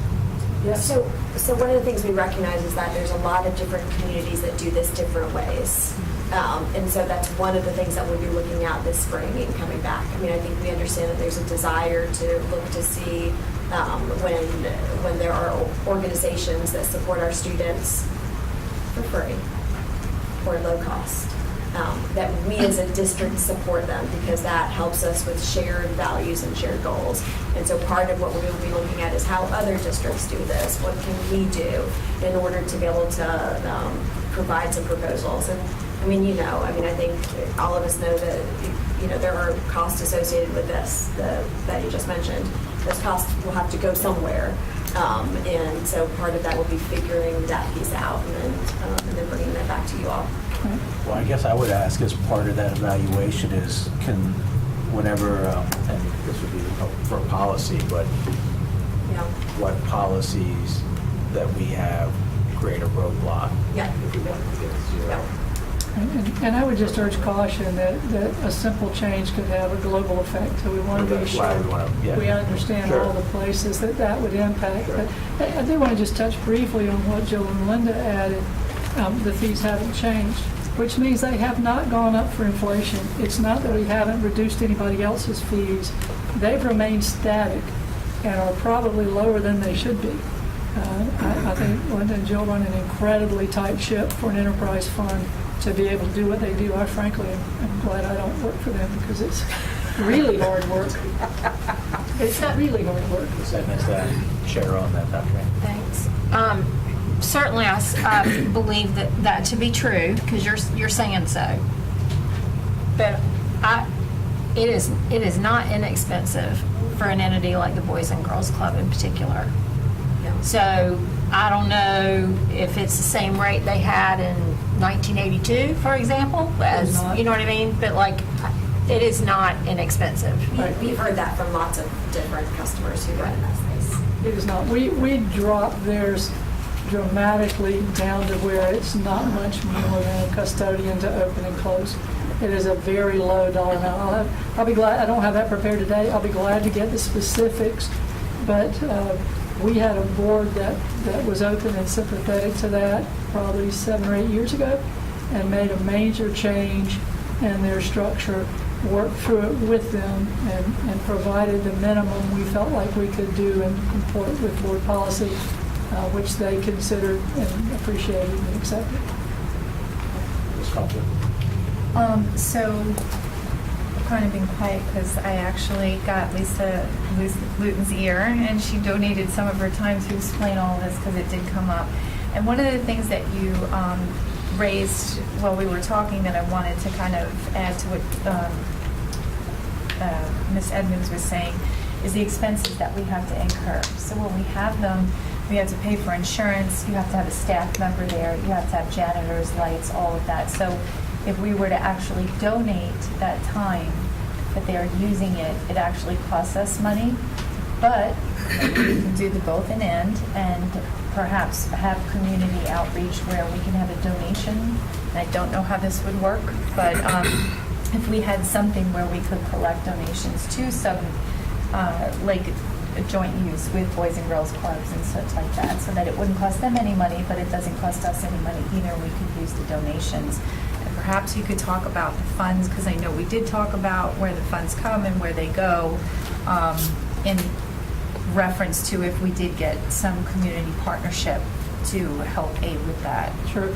Yes. So one of the things we recognize is that there's a lot of different communities that do this different ways. And so that's one of the things that we'll be looking at this spring and coming back. I mean, I think we understand that there's a desire to look to see when there are organizations that support our students for free or low cost, that we as a district support them, because that helps us with shared values and shared goals. And so part of what we will be looking at is how other districts do this. What can we do in order to be able to provide some proposals? And I think all of us know that, there are costs associated with this that you just mentioned. Those costs will have to go somewhere. And so part of that will be figuring that piece out and then bringing that back to you all. Well, I guess I would ask, as part of that evaluation is, whenever, and this would be for policy, but Yeah. what policies that we have create a roadblock? Yeah. If we want to get to zero. Yeah. And I would just urge caution that a simple change could have a global effect, so we want to be That's why we sure wanna- yeah. we understand Sure. all the places that would impact. Sure. But I do want to just touch briefly on what Jill and Linda added. The fees haven't changed, which means they have not gone up for inflation. It's not that we haven't reduced anybody else's fees. They've remained static and are probably lower than they should be. I think Linda and Jill run an incredibly tight ship for an enterprise fund to be able to do what they do. I frankly am glad I don't work for them because it's really hard work. It's really hard work. So I missed that. Share on that, Dr. Ray. Thanks. Certainly, I believe that to be true, because you're saying so. But it is not inexpensive for an entity like the Boys and Girls Club in particular. So I don't know if it's the same rate they had in 1982, for example, as, not. you know what I mean? But like, it is not inexpensive. We've heard that from lots of different customers who run in that space. It is not. We dropped theirs dramatically down to where it's not much more than a custodian to open and close. It is a very low dollar amount. I'll be glad, I don't have that prepared today. I'll be glad to get the specifics, but we had a board that was open and sympathetic to that probably 7 or 8 years ago and made a major change in their structure, worked through it with them and provided the minimum we felt like we could do in comport with board policy, which they considered and appreciated and accepted. Ms. Coughlin. So I've kind of been quiet because I actually got Lisa Luton's ear, and she donated some of her time to explain all this because it did come up. And one of the things that you raised while we were talking that I wanted to kind of add to what Ms. Edmonds was saying is the expenses that we have to incur. So when we have them, we have to pay for insurance, you have to have a staff member there, you have to have janitors, lights, all of that. So if we were to actually donate that time that they are using it, it actually costs us money. But we can do the both and perhaps have community outreach where we can have a donation. And I don't know how this would work, but if we had something where we could collect donations to some, like a joint use with Boys and Girls Clubs and such like that, so that it wouldn't cost them any money, but it doesn't cost us any money either. We could use the donations. And perhaps you could talk about the funds, because I know we did talk about where the funds come and where they go, in reference to if we did get some community partnership to help aid with that. Sure.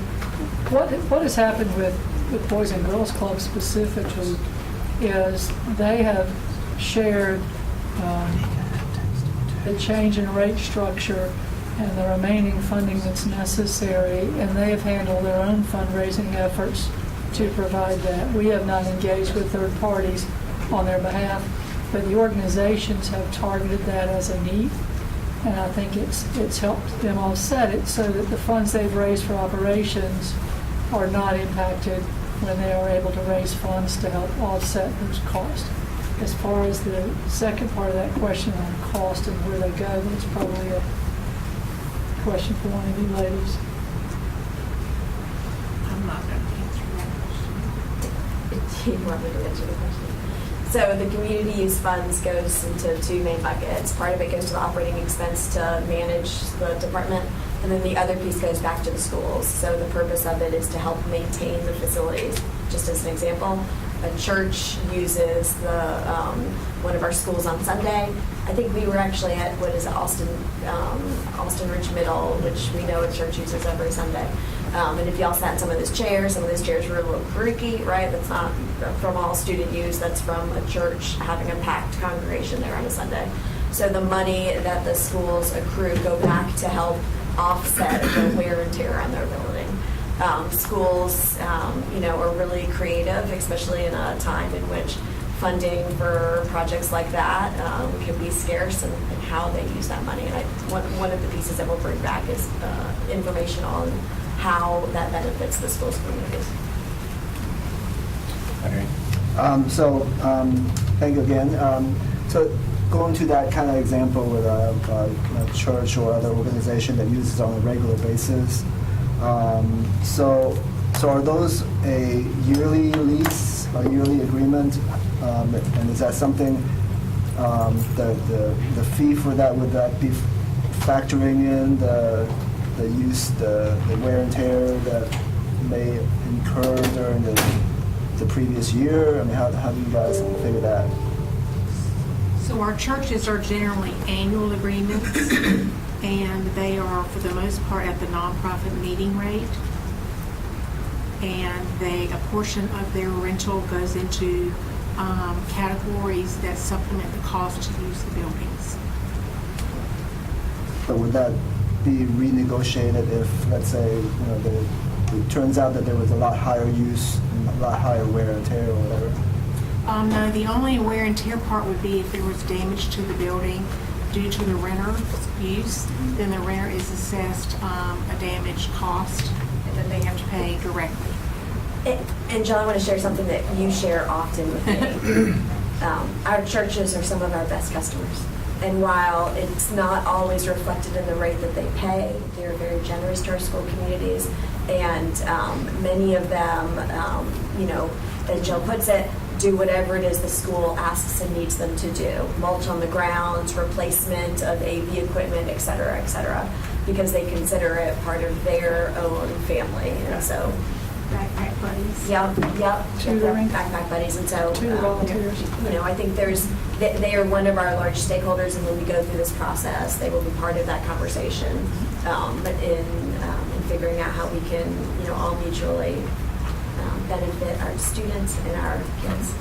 What has happened with Boys and Girls Club specifically is they have shared the change in rate structure and the remaining funding that's necessary, and they have handled their own fundraising efforts to provide that. We have not engaged with third parties on their behalf, but the organizations have targeted that as a need, and I think it's helped them offset it so that the funds they've raised for operations are not impacted when they are able to raise funds to help offset those costs. As far as the second part of that question on cost and where they go, that's probably a question for one of you ladies. I'm not going to answer that question. You want me to answer the question? So the community use funds goes into two main buckets. Part of it goes to the operating expense to manage the department, and then the other piece goes back to the schools. So the purpose of it is to help maintain the facilities. Just as an example, a church uses the one of our schools on Sunday. I think we were actually at, what is it, Austin Ridge Middle, which we know a church uses every Sunday. And if y'all sat in some of those chairs were a little creaky, right? That's not from all student use, that's from a church having a packed congregation there on a Sunday. So the money that the schools accrue go back to help offset the wear and tear on their building. Schools, are really creative, especially in a time in which funding for projects like that can be scarce, and how they use that money. And one of the pieces that we'll bring back is information on how that benefits the school's communities. Thank you again. So going to that kind of example with a church or other organization that uses it on a regular basis. So So are those a yearly lease, a yearly agreement? And is that something, the fee for that, would that be factoring in the use, the wear and tear that may incur during the previous year? I mean, how do you guys figure that? So our churches are generally annual agreements, and they are, for the most part, at the nonprofit meeting rate. And a portion of their rental goes into categories that supplement the cost to use the buildings. But would that be renegotiated if, let's say, it turns out that there was a lot higher use and a lot higher wear and tear or whatever? No, the only wear and tear part would be if there was damage to the building due to the renter's use, then the renter is assessed a damage cost that they have to pay directly. And John, I want to share something that you share often with me. Our churches are some of our best customers. And while it's not always reflected in the rate that they pay, they're very generous to our school communities. And many of them, as Jill puts it, do whatever it is the school asks and needs them to do. Mulch on the grounds, replacement of AV equipment, et cetera, because they consider it part of their own family. And so, Backpack buddies. Yep. Tutoring. Backpack buddies. And so, Tutor volunteers. I think they are one of our large stakeholders, and when we go through this process, they will be part of that conversation. But in figuring out how we can, all mutually benefit our students and our kids.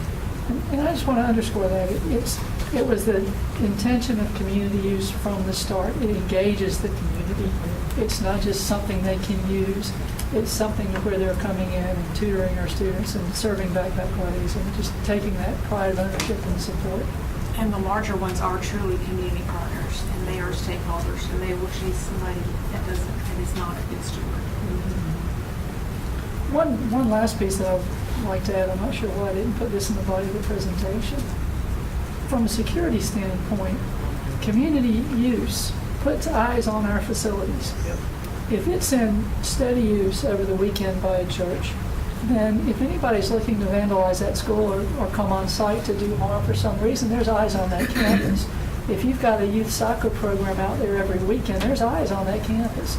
And I just want to underscore that it was the intention of community use from the start. It engages the community. It's not just something they can use. It's something where they're coming in and tutoring our students and serving backpack buddies and just taking that pride of ownership and support. And the larger ones are truly community partners, and they are stakeholders, and they will choose somebody that is not a good steward. One last piece that I'd like to add, I'm not sure why I didn't put this in the body of the presentation. From a security standpoint, community use puts eyes on our facilities. If it's in steady use over the weekend by a church, then if anybody's looking to vandalize that school or come on site to do harm for some reason, there's eyes on that campus. If you've got a youth soccer program out there every weekend, there's eyes on that campus.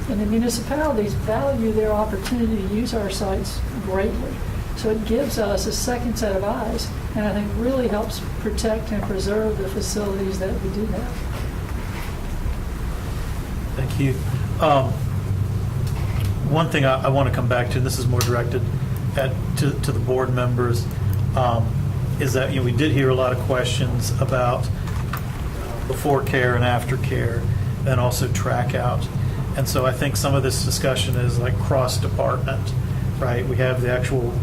And the municipalities value their opportunity to use our sites greatly. So it gives us a second set of eyes, and I think really helps protect and preserve the facilities that we do have. Thank you. One thing I want to come back to, and this is more directed to the board members, is that we did hear a lot of questions about before care and after care, and also track out. And so I think some of this discussion is like cross-department, right? We have the actual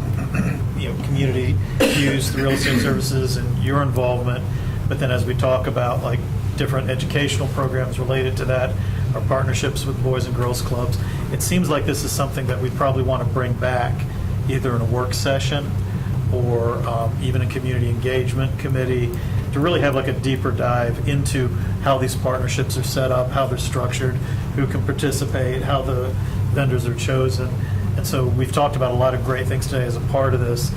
community use, the real estate services, and your involvement. But then as we talk about like different educational programs related to that, our partnerships with Boys and Girls Clubs, it seems like this is something that we probably want to bring back either in a work session or even a community engagement committee to really have like a deeper dive into how these partnerships are set up, how they're structured, who can participate, how the vendors are chosen. And so we've talked about a lot of great things today as a part of this,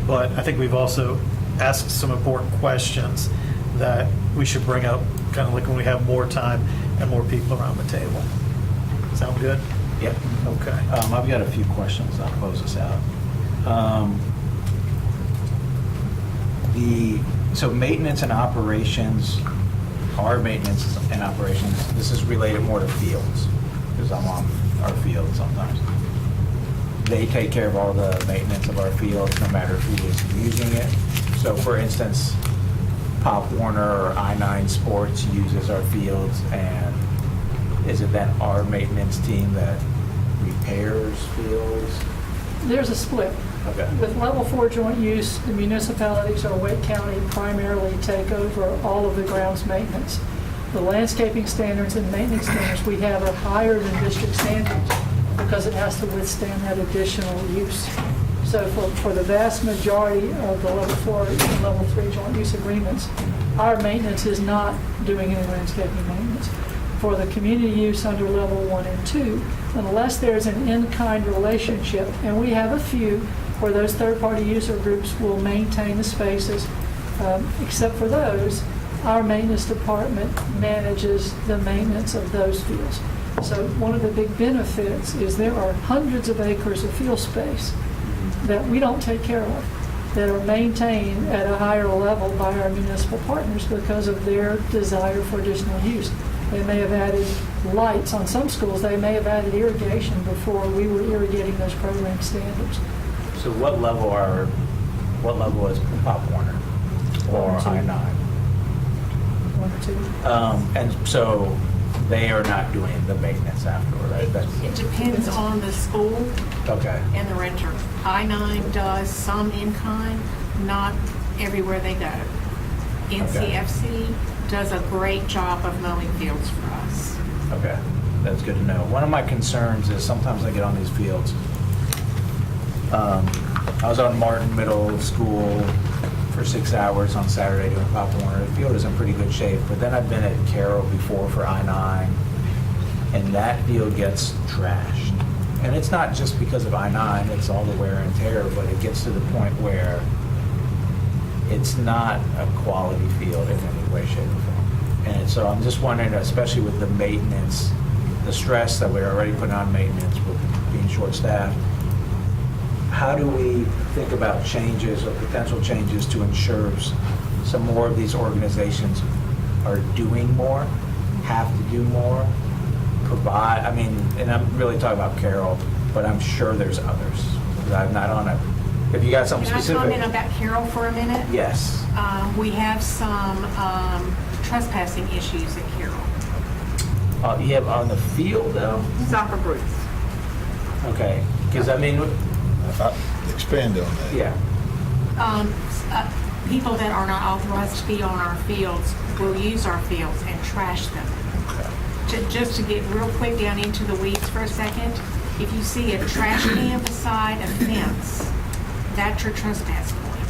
but I think we've also asked some important questions that we should bring up kind of like when we have more time and more people around the table. Sound good? Yep. Okay. I've got a few questions. I'll close this out. So maintenance and operations, our maintenance and operations, this is related more to fields, because I'm on our field sometimes. They take care of all the maintenance of our fields, no matter who is using it. So for instance, Pop Warner or I-9 Sports uses our fields, and is it then our maintenance team that repairs fields? There's a split. Okay. With level 4 joint use, the municipalities or Wake County primarily take over all of the grounds maintenance. The landscaping standards and maintenance standards we have are higher than district standards because it has to withstand that additional use. So for the vast majority of the level 4 and level 3 joint use agreements, our maintenance is not doing any landscaping maintenance. for the community use under level 1 and 2, unless there's an in-kind relationship. And we have a few where those third-party user groups will maintain the spaces. Except for those, our maintenance department manages the maintenance of those fields. So one of the big benefits is there are hundreds of acres of field space that we don't take care of, that are maintained at a higher level by our municipal partners because of their desire for additional use. They may have added lights on some schools. They may have added irrigation before we were irrigating those program standards. So what level is Pop Warner or I-9? 1 or 2. And so they are not doing the maintenance afterward, right? It depends on the school Okay. and the renter. I-9 does some in-kind, not everywhere they go. NCFC does a great job of mowing fields for us. Okay, that's good to know. One of my concerns is sometimes I get on these fields. I was on Martin Middle School for 6 hours on Saturday doing Pop Warner. The field is in pretty good shape, but then I've been at Carroll before for I-9, and that field gets trashed. And it's not just because of I-9, it's all the wear and tear, but it gets to the point where it's not a quality field in any way, shape, or form. And so I'm just wondering, especially with the maintenance, the stress that we're already putting on maintenance with being short-staffed, how do we think about changes or potential changes to ensure some more of these organizations are doing more, have to do more, provide, I mean, and I'm really talking about Carroll, but I'm sure there's others. I'm not on it. If you got something Can I specific. comment about Carroll for a minute? Yes. We have some trespassing issues at Carroll. You have on the field though? Soccer groups. Okay, because I mean, Expand on that. yeah. People that are not authorized to be on our fields will use our fields and trash them. Just to get real quick down into the weeds for a second, if you see a trash can beside a fence, that's your trespass point.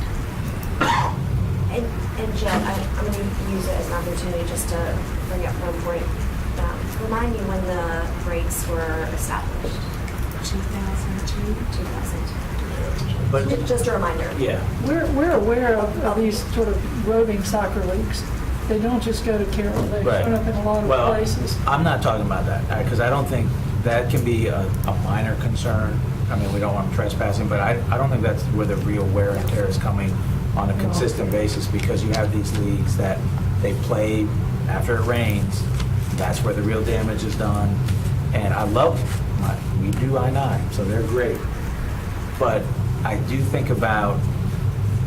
And Jill, I'm going to use it as an opportunity just to bring up one point. Remind me when the rates were established. 2002. 2000. But Just a reminder. yeah. We're aware of these sort of roving soccer leagues. They don't just go to Carroll. They Right. show up in a lot of Well, places. I'm not talking about that, because I don't think that can be a minor concern. I mean, we don't want them trespassing, but I don't think that's where the real wear and tear is coming on a consistent basis, because you have these leagues that they play after it rains. That's where the real damage is done. And I love, we do I-9, so they're great. But I do think about,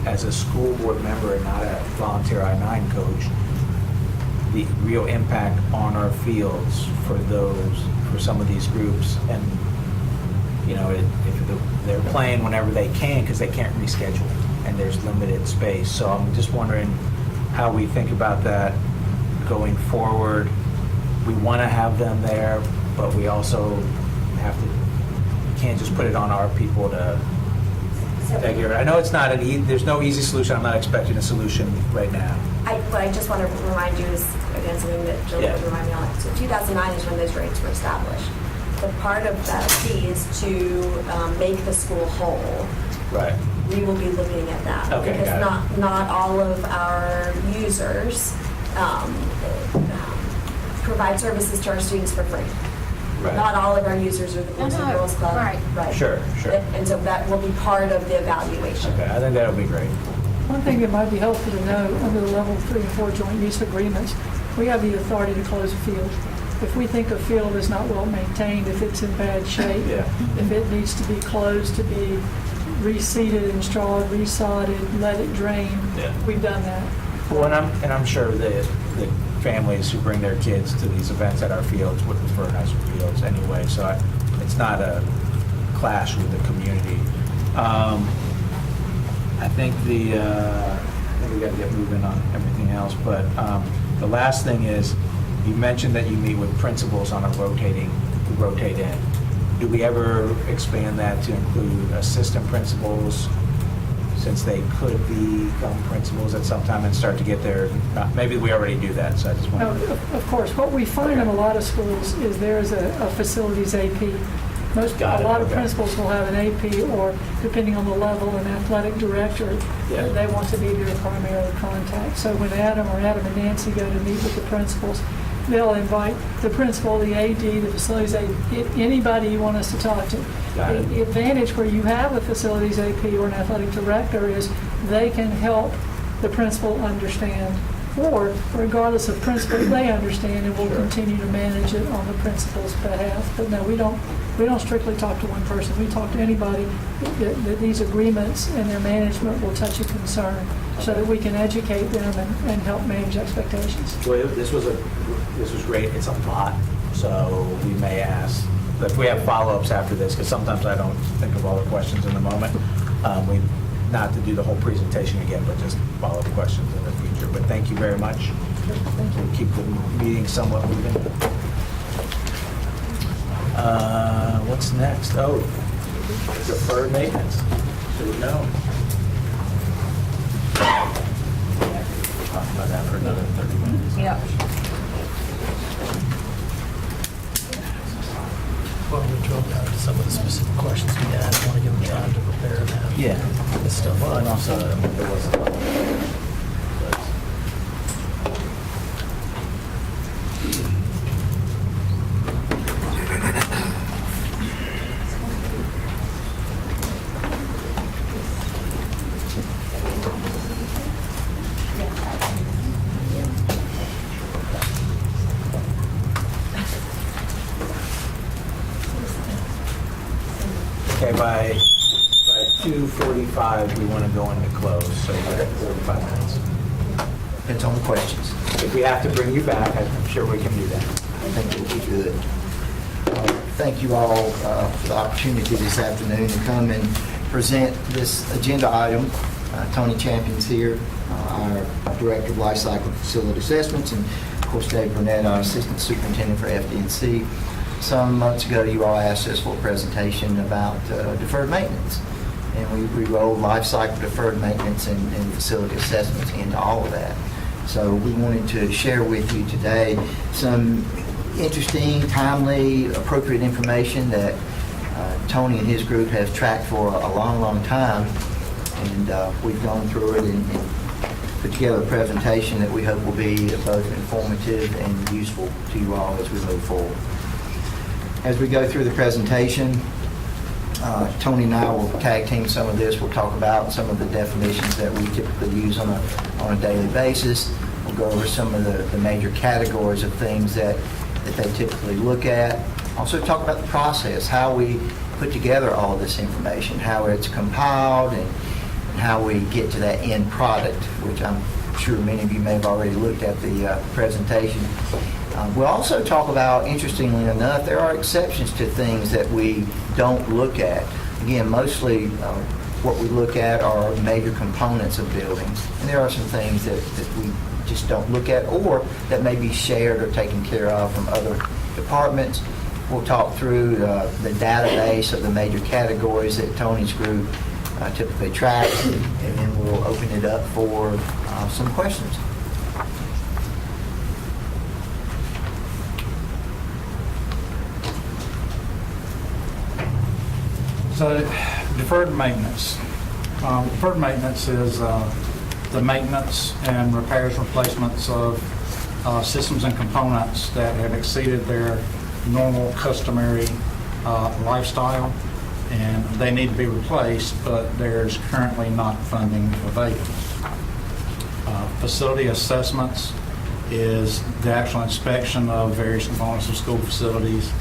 as a school board member and not a volunteer I-9 coach, the real impact on our fields for some of these groups. And, you know, if they're playing whenever they can because they can't reschedule and there's limited space. So I'm just wondering how we think about that going forward. We want to have them there, but we also can't just put it on our people to figure it. I know it's not there's no easy solution. I'm not expecting a solution right now. What I just want to remind you is, again, something that Jill would remind me on. So 2009 is when those rates were established. The part of that fee is to make the school whole. Right. We will be looking at that. Okay, Because got it. not all of our users provide services to our students for free. Right. Not all of our users are the Boys and No, Girls Club. right. Sure. And so that will be part of the evaluation. Okay, I think that would be great. One thing that might be helpful to know, under the level 3 and 4 joint use agreements, we have the authority to close a field. If we think a field is not well maintained, if it's in bad shape, Yeah. if it needs to be closed, to be reseeded and strawed, resodded, let it drain, Yeah. we've done that. Well, and I'm sure the families who bring their kids to these events at our fields would prefer nicer fields anyway, so it's not a clash with the community. I think we got to get moving on everything else, but the last thing is, you mentioned that you meet with principals on a rotate in. Do we ever expand that to include assistant principals, since they could become principals at some time and start to get their, maybe we already do that, so I just No, want to. of course, what we find in a lot of schools is there is a facilities AP. Got A it, lot of okay. principals will have an AP, or depending on the level, an athletic director, Yeah. they want to be their primary contact. So when Adam and Nancy go to meet with the principals, they'll invite the principal, the AD, the facilities AD, anybody you want us to talk to. Got it. The advantage where you have a facilities AP or an athletic director is they can help the principal understand, or regardless of principal, they understand and will continue to manage it on the principal's behalf. But no, we don't strictly talk to one person. We talk to anybody that these agreements and their management will touch a concern, so that we can educate them and help manage expectations. Well, this was great. It's a lot, so we may ask, if we have follow-ups after this, because sometimes I don't think of all the questions in the moment. Not to do the whole presentation again, but just follow-up questions in the future. But thank you very much. We'll keep the meeting somewhat moving. What's next? Oh, deferred maintenance. Should we know? We'll talk about that for another 30 minutes. Yep. Well, we drilled down to some of the specific questions we had. I want to give them time to prepare that. Yeah. This stuff. Well, and also, there was a lot. Okay, by 2:45, we want to go into close, so we're at 45 minutes. Depends on the questions. If we have to bring you back, I'm sure we can do that. I think it will be good. Thank you all for the opportunity this afternoon to come and present this agenda item. Tony Champion's here, our Director of Life Cycle Facility Assessments, and of course Dave Burnett, our Assistant Superintendent for FD&C. Some months ago, you all asked us for a presentation about deferred maintenance. And we rolled life cycle deferred maintenance and facility assessments into all of that. So we wanted to share with you today some interesting, timely, appropriate information that Tony and his group have tracked for a long, long time. And we've gone through it and put together a presentation that we hope will be both informative and useful to you all as we move forward. As we go through the presentation, Tony and I will tag team some of this. We'll talk about some of the definitions that we typically use on a daily basis. We'll go over some of the major categories of things that they typically look at. Also talk about the process, how we put together all of this information, how it's compiled, and how we get to that end product, which I'm sure many of you may have already looked at the presentation. We'll also talk about, interestingly enough, there are exceptions to things that we don't look at. Again, mostly what we look at are major components of buildings. And there are some things that we just don't look at, or that may be shared or taken care of from other departments. We'll talk through the database of the major categories that Tony's group typically tracks, and then we'll open it up for some questions. So deferred maintenance. Deferred maintenance is the maintenance and repairs, replacements of systems and components that have exceeded their normal customary lifestyle, and they need to be replaced, but there's currently not funding available. Facility assessments is the actual inspection of various components of school facilities,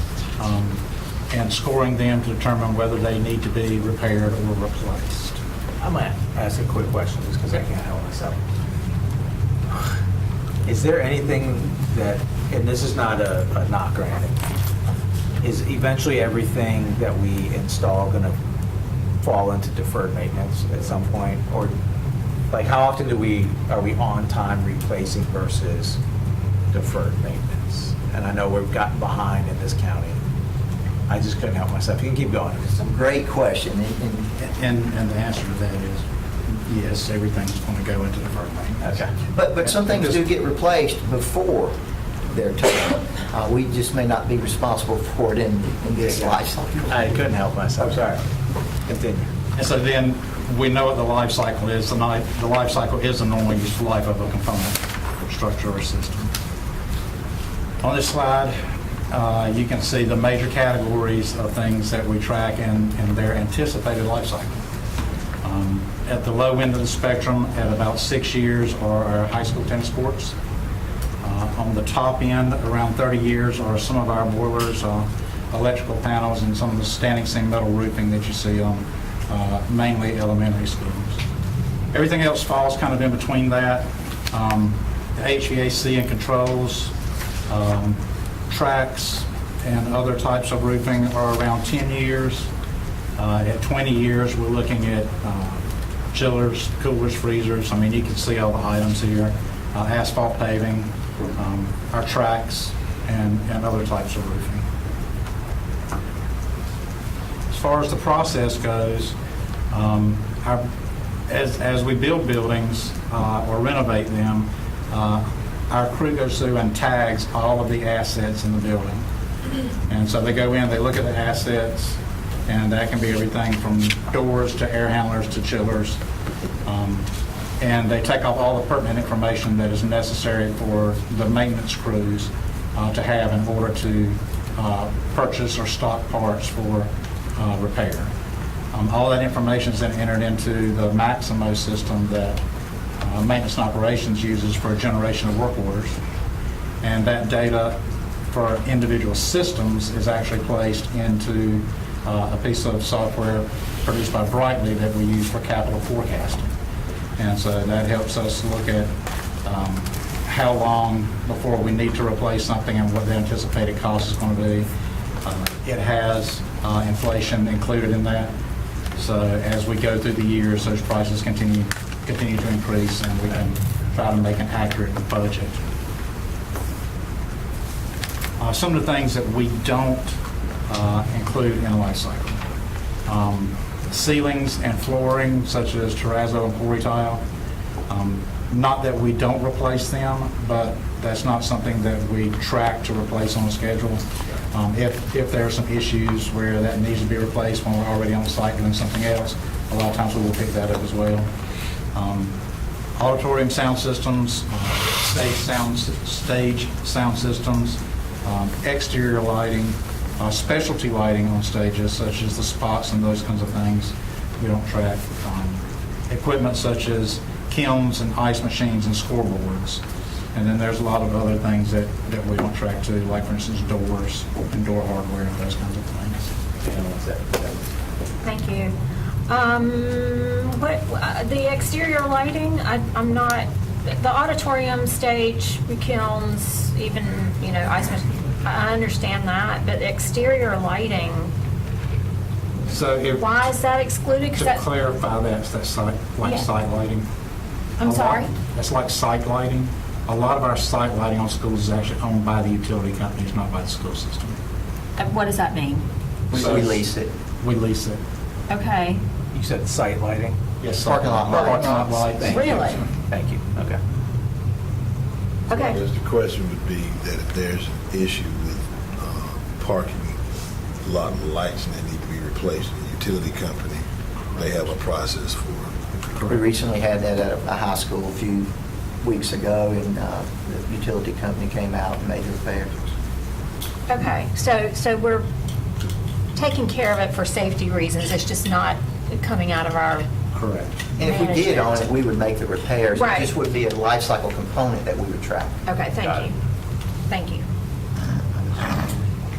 and scoring them to determine whether they need to be repaired or replaced. I'm going to ask a quick question just because I can't help myself. Is there anything that, and this is not a knock or anything, is eventually everything that we install going to fall into deferred maintenance at some point? Or like how often are we on time replacing versus deferred maintenance? And I know we've gotten behind in this county. I just couldn't help myself. You can keep going. Great question. And the answer to that is Yes, everything's going to go into deferred maintenance. Okay. But some things do get replaced before they're totaled. We just may not be responsible for it in this life cycle. I couldn't help myself, sorry. Continue. And so then, we know what the life cycle is. The life cycle is the normal useful life of a component, structure, or system. On this slide, you can see the major categories of things that we track and their anticipated life cycle. At the low end of the spectrum, at about 6 years, are our high school tennis courts. On the top end, around 30 years, are some of our boilers, electrical panels, and some of the standing seam metal roofing that you see on mainly elementary schools. Everything else falls kind of in between that. The HVAC and controls, tracks, and other types of roofing are around 10 years. At 20 years, we're looking at chillers, coolers, freezers. I mean, you can see all the items here. Asphalt paving, our tracks, and other types of roofing. As far as the process goes, as we build buildings or renovate them, our crew goes through and tags all of the assets in the building. And so they go in, they look at the assets, and that can be everything from doors to air handlers to chillers. And they take off all the pertinent information that is necessary for the maintenance crews to have in order to purchase or stock parts for repair. All that information is then entered into the Maximo system that Maintenance and Operations uses for generation of work orders. And that data for individual systems is actually placed into a piece of software produced by Brightly that we use for capital forecasting. And so that helps us look at how long before we need to replace something and what the anticipated cost is going to be. It has inflation included in that. So as we go through the years, those prices continue to increase, and we can try to make an accurate budget. Some of the things that we don't include in a life cycle. Ceilings and flooring, such as terrazzo and pori tile. Not that we don't replace them, but that's not something that we track to replace on a schedule. If there are some issues where that needs to be replaced when we're already on site doing something else, a lot of times we will pick that up as well. Auditorium sound systems, stage sound systems, exterior lighting, specialty lighting on stages such as the spots and those kinds of things we don't track. Equipment such as kilns and ice machines and scoreboards. And then there's a lot of other things that we don't track too, like for instance doors and door hardware and those kinds of things. Thank you. The exterior lighting, I'm not, the auditorium, stage, kilns, even, ice machine, I understand that, but exterior lighting, So if, why is that excluded? 'Cause to that- clarify, that's site, like Yeah. site lighting. I'm sorry? That's like site lighting. A lot of our site lighting on schools is actually owned by the utility companies, not by the school system. What does that mean? We lease it. We lease it. Okay, You said site lighting? Yes, Parking lot Parking lot lights. lights. really? Thank you, okay. Okay. Because the question would be that if there's an issue with parking lot lights and they need to be replaced, the utility company, they have a process for it. We recently had that at a high school a few weeks ago, and the utility company came out and made the repairs. Okay, so we're taking care of it for safety reasons, it's just not coming out of our, Correct. And if we did own it, Management. we would make the repairs. Right. It just would be a life cycle component that we would track. okay, Got thank it. you. Thank you.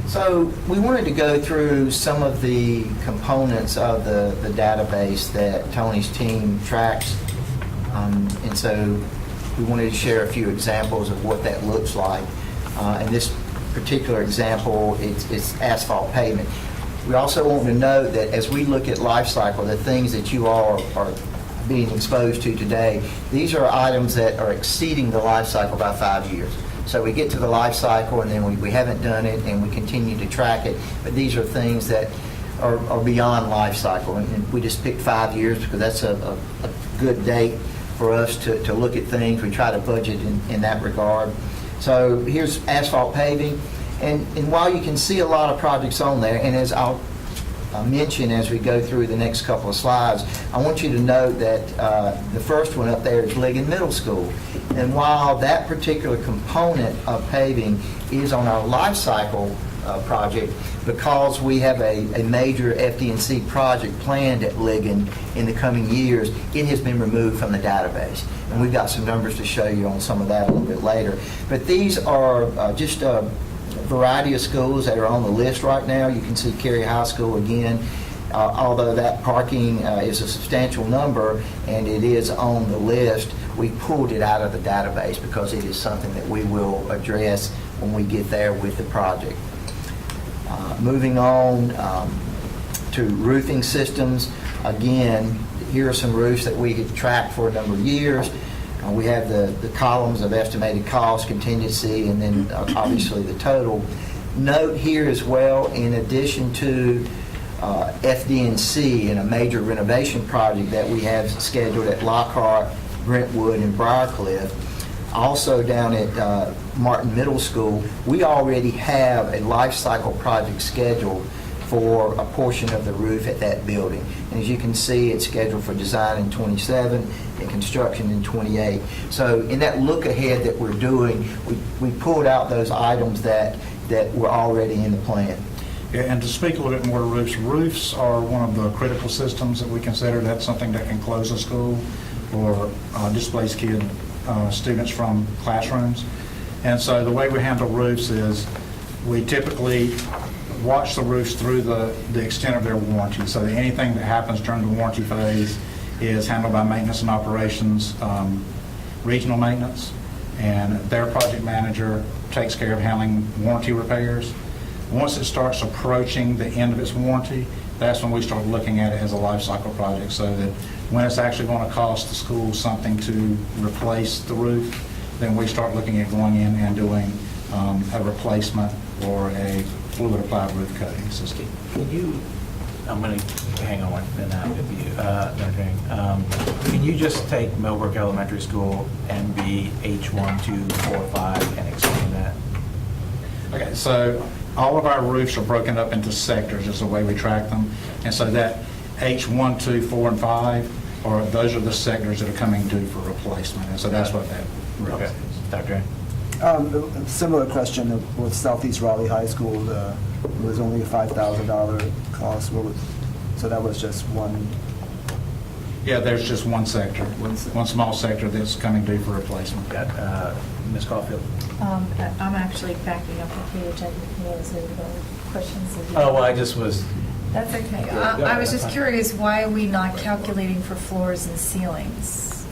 So we wanted to go through some of the components of the database that Tony's team tracks. And so we wanted to share a few examples of what that looks like. In this particular example, it's asphalt pavement. We also want to note that as we look at life cycle, the things that you all are being exposed to today, these are items that are exceeding the life cycle by 5 years. So we get to the life cycle and then we haven't done it and we continue to track it, but these are things that are beyond life cycle. And we just picked 5 years because that's a good date for us to look at things. We try to budget in that regard. So here's asphalt paving. And while you can see a lot of projects on there, and as I'll mention as we go through the next couple of slides, I want you to note that the first one up there is Ligon Middle School. And while that particular component of paving is on our life cycle project, because we have a major FD&C project planned at Ligon in the coming years, it has been removed from the database. And we've got some numbers to show you on some of that a little bit later. But these are just a variety of schools that are on the list right now. You can see Cary High School again, although that parking is a substantial number and it is on the list, we pulled it out of the database because it is something that we will address when we get there with the project. Moving on to roofing systems, again, here are some roofs that we had tracked for a number of years. We have the columns of estimated cost, contingency, and then obviously the total. Note here as well, in addition to FD&C and a major renovation project that we have scheduled at Lockhart, Brentwood, and Briarcliff, also down at Martin Middle School, we already have a life cycle project scheduled for a portion of the roof at that building. And as you can see, it's scheduled for design in 27 and construction in 28. So in that look ahead that we're doing, we pulled out those items that were already in the plan. Yeah, and to speak a little bit more to roofs, roofs are one of the critical systems that we consider. That's something that can close a school or displace students from classrooms. And so the way we handle roofs is we typically watch the roofs through the extent of their warranty. So that anything that happens during the warranty phase is handled by maintenance and operations, regional maintenance, and their project manager takes care of handling warranty repairs. Once it starts approaching the end of its warranty, that's when we start looking at it as a life cycle project, so that when it's actually going to cost the school something to replace the roof, then we start looking at going in and doing a replacement or a fluid applied roof coating system. Can you, I'm going to hang on and out with you, can you just take Millbrook Elementary School NB H1245 and explain that? Okay, so all of our roofs are broken up into sectors is the way we track them. And so that H1, 2, 4, and 5, those are the sectors that are coming due for replacement. And so that's what that roof is. Dr. Similar question with Southeast Raleigh High School. It was only a $5,000 cost. So that was just one. Yeah, there's just one sector, one small sector that's coming due for replacement. Got Ms. Caulfield. I'm actually backing up a page. I didn't know there were questions. Oh, well, I just was, That's okay. Yeah, I was that's just fine. curious, why are we not calculating for floors and ceilings?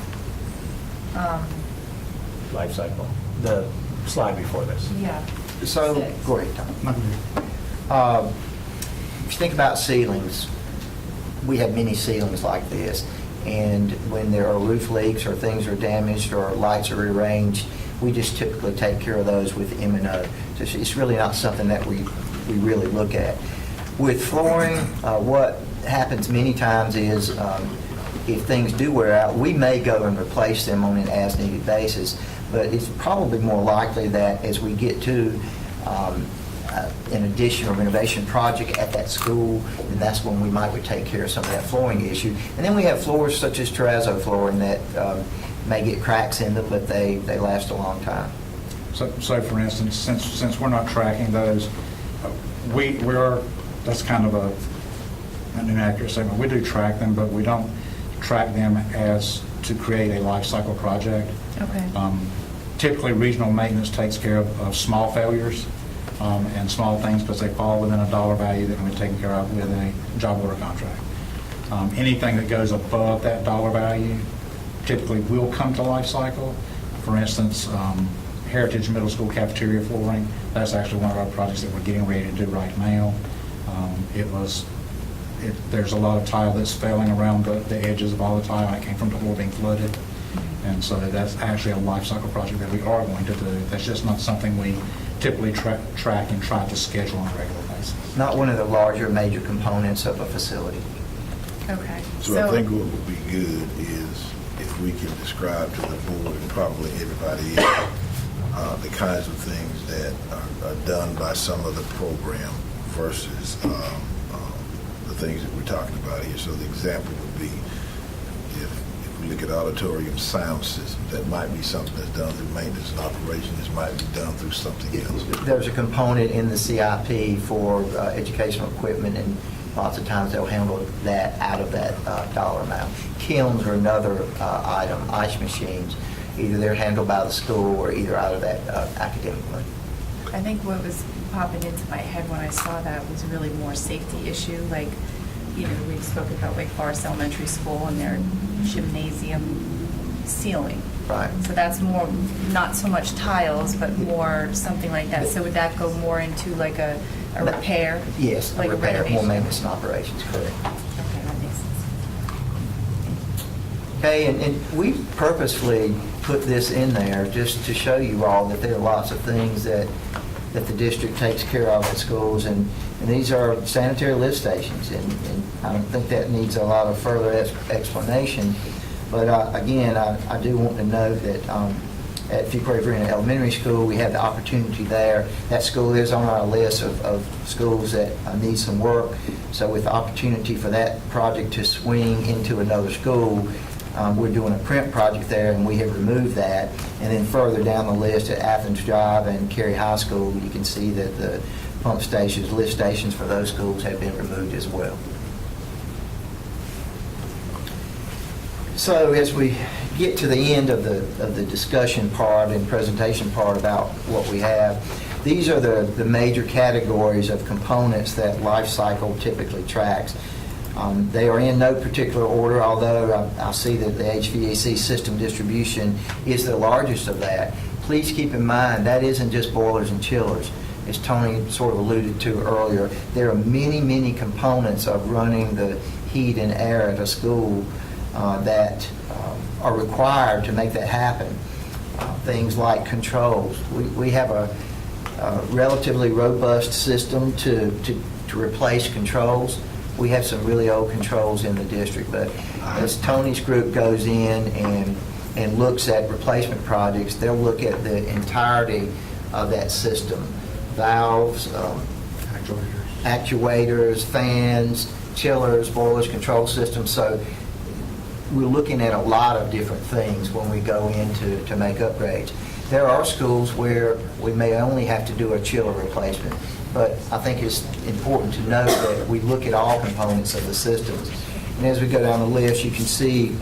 life cycle, the slide before this. Yeah. So, go ahead, Tom. If you think about ceilings, we have many ceilings like this, and when there are roof leaks or things are damaged or lights are rearranged, we just typically take care of those with M&O. So it's really not something that we really look at. With flooring, what happens many times is if things do wear out, we may go and replace them on an as-needed basis, but it's probably more likely that as we get to an addition or renovation project at that school, then that's when we might would take care of some of that flooring issue. And then we have floors such as terrazzo flooring that may get cracks in them, but they last a long time. So for instance, since we're not tracking those, that's kind of an inaccurate statement. We do track them, but we don't track them as to create a life cycle project. Okay. Typically, regional maintenance takes care of small failures and small things because they fall within a dollar value that can be taken care of with a job order contract. Anything that goes above that dollar value typically will come to life cycle. For instance, Heritage Middle School cafeteria flooring, that's actually one of our projects that we're getting ready to do right now. There's a lot of tile that's failing around the edges of all the tile. It came from the floor being flooded. And so that's actually a life cycle project that we are going to do. That's just not something we typically track and try to schedule on a regular basis. Not one of the larger major components of a facility. Okay. So I think what would be good is if we can describe to the board and probably everybody else, the kinds of things that are done by some of the program versus the things that we're talking about here. So the example would be if we look at auditorium sound systems, that might be something that's done through maintenance and operations. This might be done through something else. There's a component in the CIP for educational equipment, and lots of times they'll handle that out of that dollar amount. Kilns are another item, ice machines. Either they're handled by the school or either out of that academic money. I think what was popping into my head when I saw that was really more safety issue. Like, you know, we spoke about Wake Forest Elementary School and their gymnasium ceiling. Right. So that's more, not so much tiles, but more something like that. So would that go more into like a repair? Yes, like repair, more renovation? maintenance and operations, correct. Okay, that makes sense. Okay, and we purposefully put this in there just to show you all that there are lots of things that the district takes care of in schools, and these are sanitary lift stations, and I don't think that needs a lot of further explanation. But again, I do want to note that at Fuquay-Varina Elementary School, we have the opportunity there. That school is on our list of schools that need some work. So with the opportunity for that project to swing into another school, we're doing a print project there, and we have removed that. And then further down the list at Athens Drive and Cary High School, you can see that the pump stations, lift stations for those schools have been removed as well. So as we get to the end of the discussion part and presentation part about what we have, these are the major categories of components that Life Cycle typically tracks. They are in no particular order, although I see that the HVAC system distribution is the largest of that. Please keep in mind that isn't just boilers and chillers. As Tony sort of alluded to earlier, there are many, many components of running the heat and air at a school that are required to make that happen. Things like controls. We have a relatively robust system to replace controls. We have some really old controls in the district, but as Tony's group goes in and looks at replacement projects, they'll look at the entirety of that system. Valves, actuators, fans, chillers, boilers, control systems. So we're looking at a lot of different things when we go in to make upgrades. There are schools where we may only have to do a chiller replacement, but I think it's important to note that we look at all components of the systems. And as we go down the list, you can see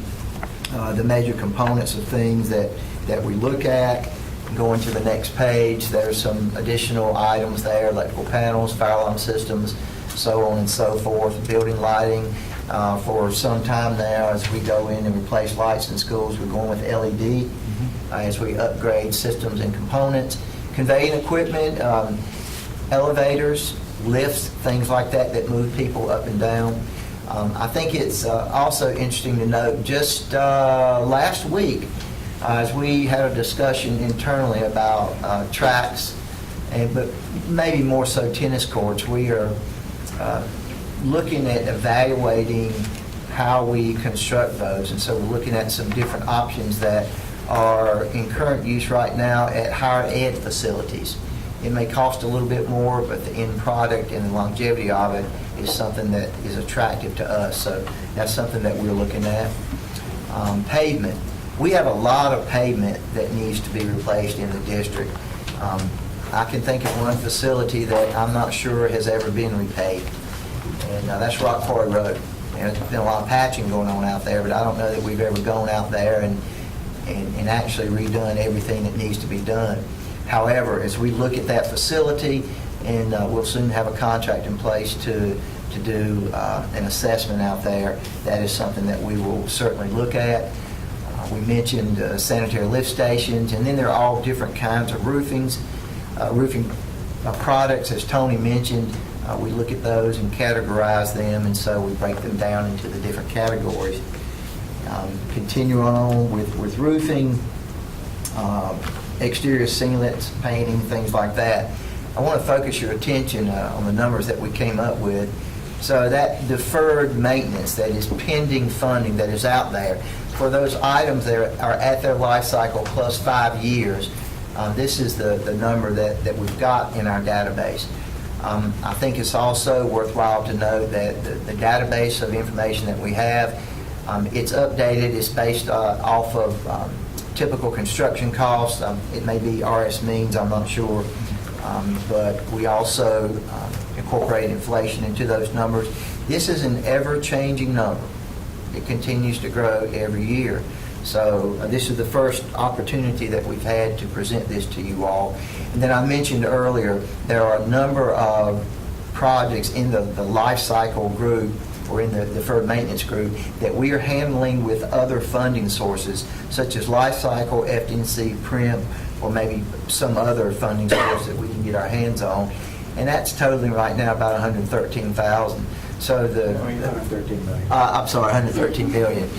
the major components of things that we look at. Going to the next page, there's some additional items there, electrical panels, fire alarm systems, so on and so forth, building lighting. For some time now, as we go in and replace lights in schools, we're going with LED as we upgrade systems and components. Conveying equipment, elevators, lifts, things like that move people up and down. I think it's also interesting to note, just last week, as we had a discussion internally about tracks, but maybe more so tennis courts, we are looking at evaluating how we construct those. And so we're looking at some different options that are in current use right now at higher ed facilities. It may cost a little bit more, but the end product and the longevity of it is something that is attractive to us. So that's something that we're looking at. Pavement. We have a lot of pavement that needs to be replaced in the district. I can think of one facility that I'm not sure has ever been repaved, and that's Rock Quarry Road. And there's been a lot of patching going on out there, but I don't know that we've ever gone out there and actually redone everything that needs to be done. However, as we look at that facility, and we'll soon have a contract in place to do an assessment out there, that is something that we will certainly look at. We mentioned sanitary lift stations, and then there are all different kinds of roofing products, as Tony mentioned. We look at those and categorize them, and so we break them down into the different categories. Continuing on with roofing, exterior sealants, painting, things like that. I want to focus your attention on the numbers that we came up with. So that deferred maintenance that is pending funding that is out there, for those items that are at their life cycle plus 5 years, this is the number that we've got in our database. I think it's also worthwhile to note that the database of information that we have, it's updated, it's based off of typical construction costs. It may be RS means, I'm not sure. But we also incorporate inflation into those numbers. This is an ever-changing number. It continues to grow every year. So this is the first opportunity that we've had to present this to you all. And then I mentioned earlier, there are a number of projects in the life cycle group or in the deferred maintenance group that we are handling with other funding sources, such as life cycle, FDNC, PRIMP, or maybe some other funding source that we can get our hands on. And that's totaling right now about $113,000. So the 113 million. I'm sorry, 113 million.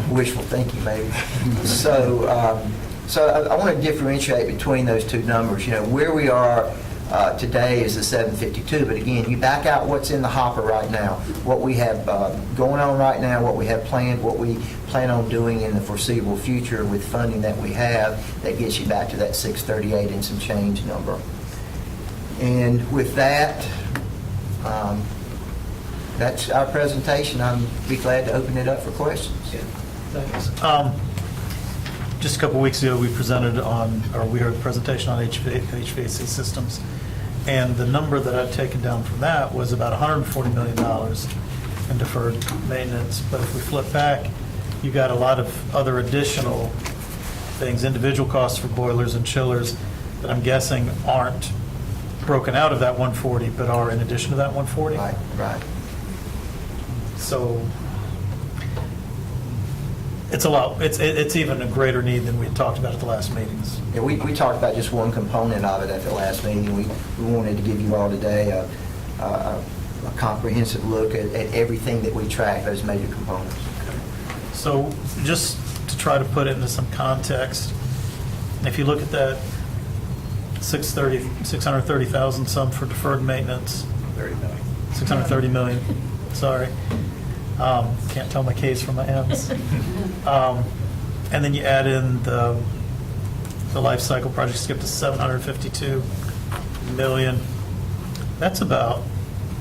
Wishful thinking, maybe. So I want to differentiate between those two numbers. You know, where we are today is the 752, but again, you back out what's in the hopper right now, what we have going on right now, what we have planned, what we plan on doing in the foreseeable future with funding that we have, that gets you back to that 638 and some change number. And with that, that's our presentation. I'd be glad to open it up for questions. Thanks. Just a couple weeks ago, we presented on, or we heard a presentation on HVAC systems, and the number that I've taken down from that was about $140 million in deferred maintenance. But if we flip back, you got a lot of other additional things, individual costs for boilers and chillers that I'm guessing aren't broken out of that 140, but are in addition to that 140. Right. So it's a lot. It's even a greater need than we had talked about at the last meetings. Yeah, we talked about just one component of it at the last meeting. We wanted to give you all today a comprehensive look at everything that we track, those major components. So just to try to put it into some context, if you look at that 630,000 some for deferred maintenance, 630 million, sorry. Can't tell my K's from my M's. And then you add in the life cycle project, skip to 752 million. That's about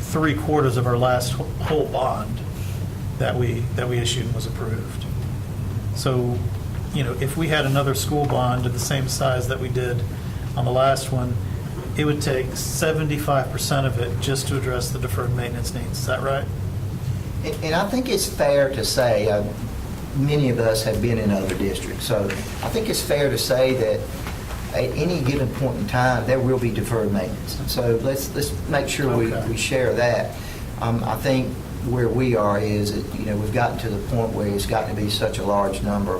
3/4 of our last whole bond that we issued and was approved. So, you know, if we had another school bond of the same size that we did on the last one, it would take 75% of it just to address the deferred maintenance needs. Is that right? And I think it's fair to say, many of us have been in other districts, so I think it's fair to say that at any given point in time, there will be deferred maintenance. So let's make sure we share that. I think where we are is, you know, we've gotten to the point where it's gotten to be such a large number.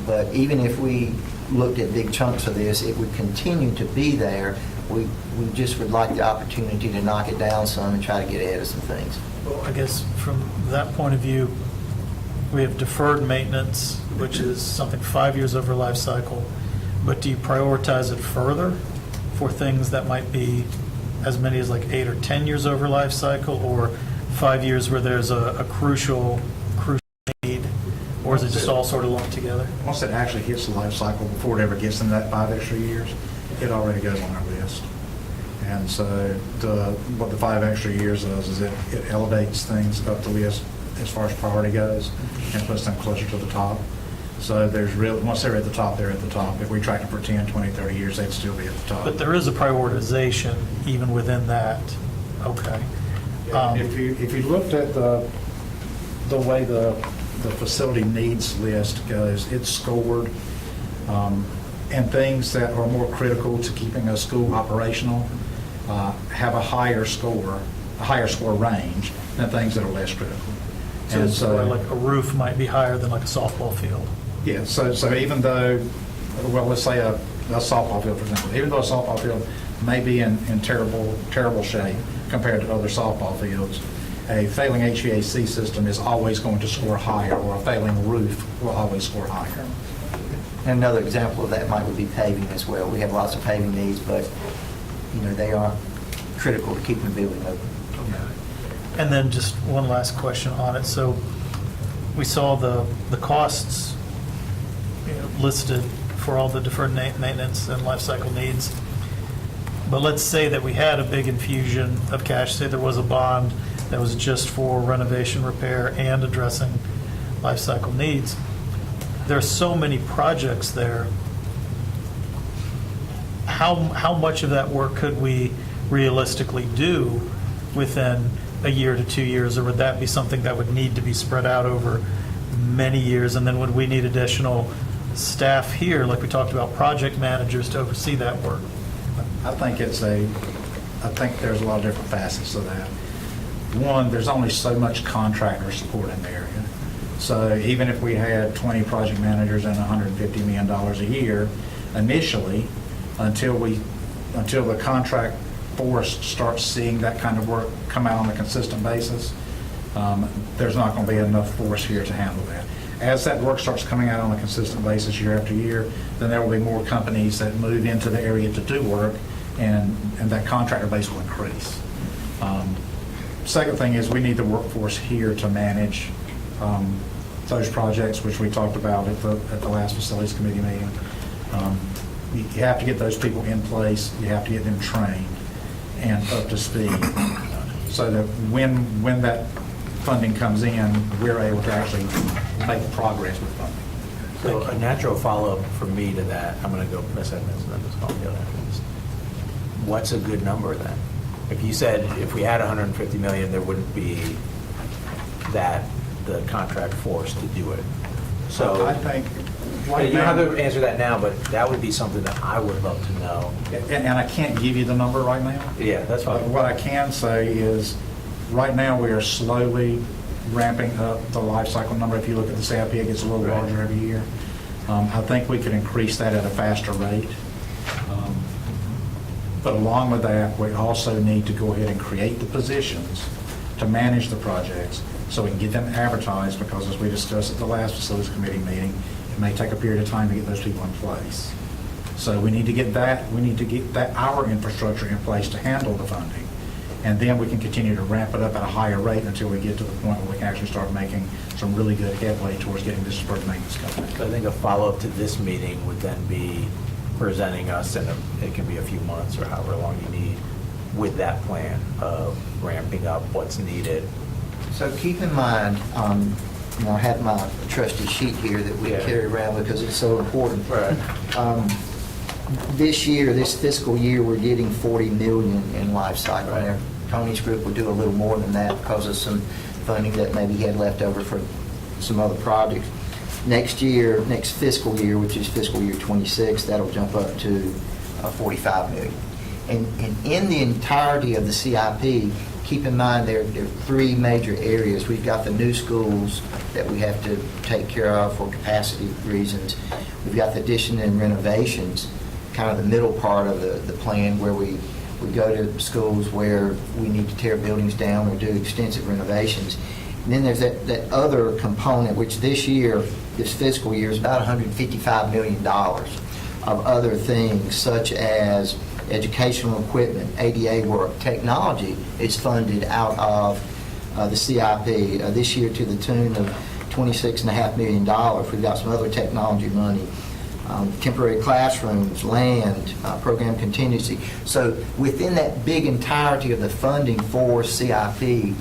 But even if we looked at big chunks of this, it would continue to be there. We just would like the opportunity to knock it down some and try to get ahead of some things. Well, I guess from that point of view, we have deferred maintenance, which is something 5 years over life cycle. But do you prioritize it further for things that might be as many as like 8 or 10 years over life cycle, or 5 years where there's a crucial need, or is it just all sort of lumped together? Once it actually hits the life cycle, before it ever gets into that 5 extra years, it already goes on our list. And so what the 5 extra years does is it elevates things up the list as far as priority goes and puts them closer to the top. So there's really, once they're at the top, they're at the top. If we track them for 10, 20, 30 years, they'd still be at the top. But there is a prioritization even within that. Okay. If you looked at the way the facility needs list goes, it's scored, and things that are more critical to keeping a school operational have a higher score range than things that are less critical. So, And so like a roof might be higher than like a softball field. Yeah, so even though, well, let's say a softball field, for example, even though a softball field may be in terrible shape compared to other softball fields, a failing HVAC system is always going to score higher, or a failing roof will always score higher. And another example of that might be paving as well. We have lots of paving needs, but, you know, they are critical to keeping the building open. And then just one last question on it. So we saw the costs, listed for all the deferred maintenance and life cycle needs. But let's say that we had a big infusion of cash, say there was a bond that was just for renovation, repair, and addressing life cycle needs. There's so many projects there. How much of that work could we realistically do within a year to 2 years, or would that be something that would need to be spread out over many years? And then would we need additional staff here, like we talked about, project managers to oversee that work? I think there's a lot of different facets to that. One, there's only so much contractor support in the area. So even if we had 20 project managers and $150 million a year, initially, until the contract force starts seeing that kind of work come out on a consistent basis, there's not going to be enough force here to handle that. As that work starts coming out on a consistent basis year after year, then there will be more companies that move into the area to do work, and that contractor base will increase. Second thing is we need the workforce here to manage those projects, which we talked about at the last facilities committee meeting. You have to get those people in place. You have to get them trained and up to speed, so that when that funding comes in, we're able to actually make progress with funding. So a natural follow-up for me to that, I'm going to go Ms. Edmonds and then Ms. Caulfield after this. What's a good number then? If you said if we had 150 million, there wouldn't be the contract force to do it. So I think you don't have to answer that now, but that would be something that I would love to know. and I can't give you the number right now. Yeah, that's fine. What I can say is, right now, we are slowly ramping up the life cycle number. If you look at the CIP, it gets a little larger every year. I think we could increase that at a faster rate. But along with that, we also need to go ahead and create the positions to manage the projects so we can get them advertised, because as we discussed at the last facilities committee meeting, it may take a period of time to get those people in place. So we need to get our infrastructure in place to handle the funding. And then we can continue to ramp it up at a higher rate until we get to the point where we can actually start making some really good headway towards getting this deferred maintenance coming. So I think a follow-up to this meeting would then be presenting us, and it can be a few months or however long you need, with that plan of ramping up what's needed. So keep in mind, I have my trusty sheet here that we carry around because it's so important. Right. This fiscal year, we're getting 40 million in life cycle. Right. Tony's group will do a little more than that because of some funding that maybe he had left over for some other projects. Next fiscal year, which is fiscal year 26, that'll jump up to 45 million. And in the entirety of the CIP, keep in mind there are three major areas. We've got the new schools that we have to take care of for capacity reasons. We've got the addition and renovations, kind of the middle part of the plan, where we go to schools where we need to tear buildings down or do extensive renovations. And then there's that other component, which this fiscal year, is about $155 million of other things, such as educational equipment, ADA work, technology is funded out of the CIP this year to the tune of $26.5 million. We've got some other technology money, temporary classrooms, land, program contingency. So within that big entirety of the funding for CIP,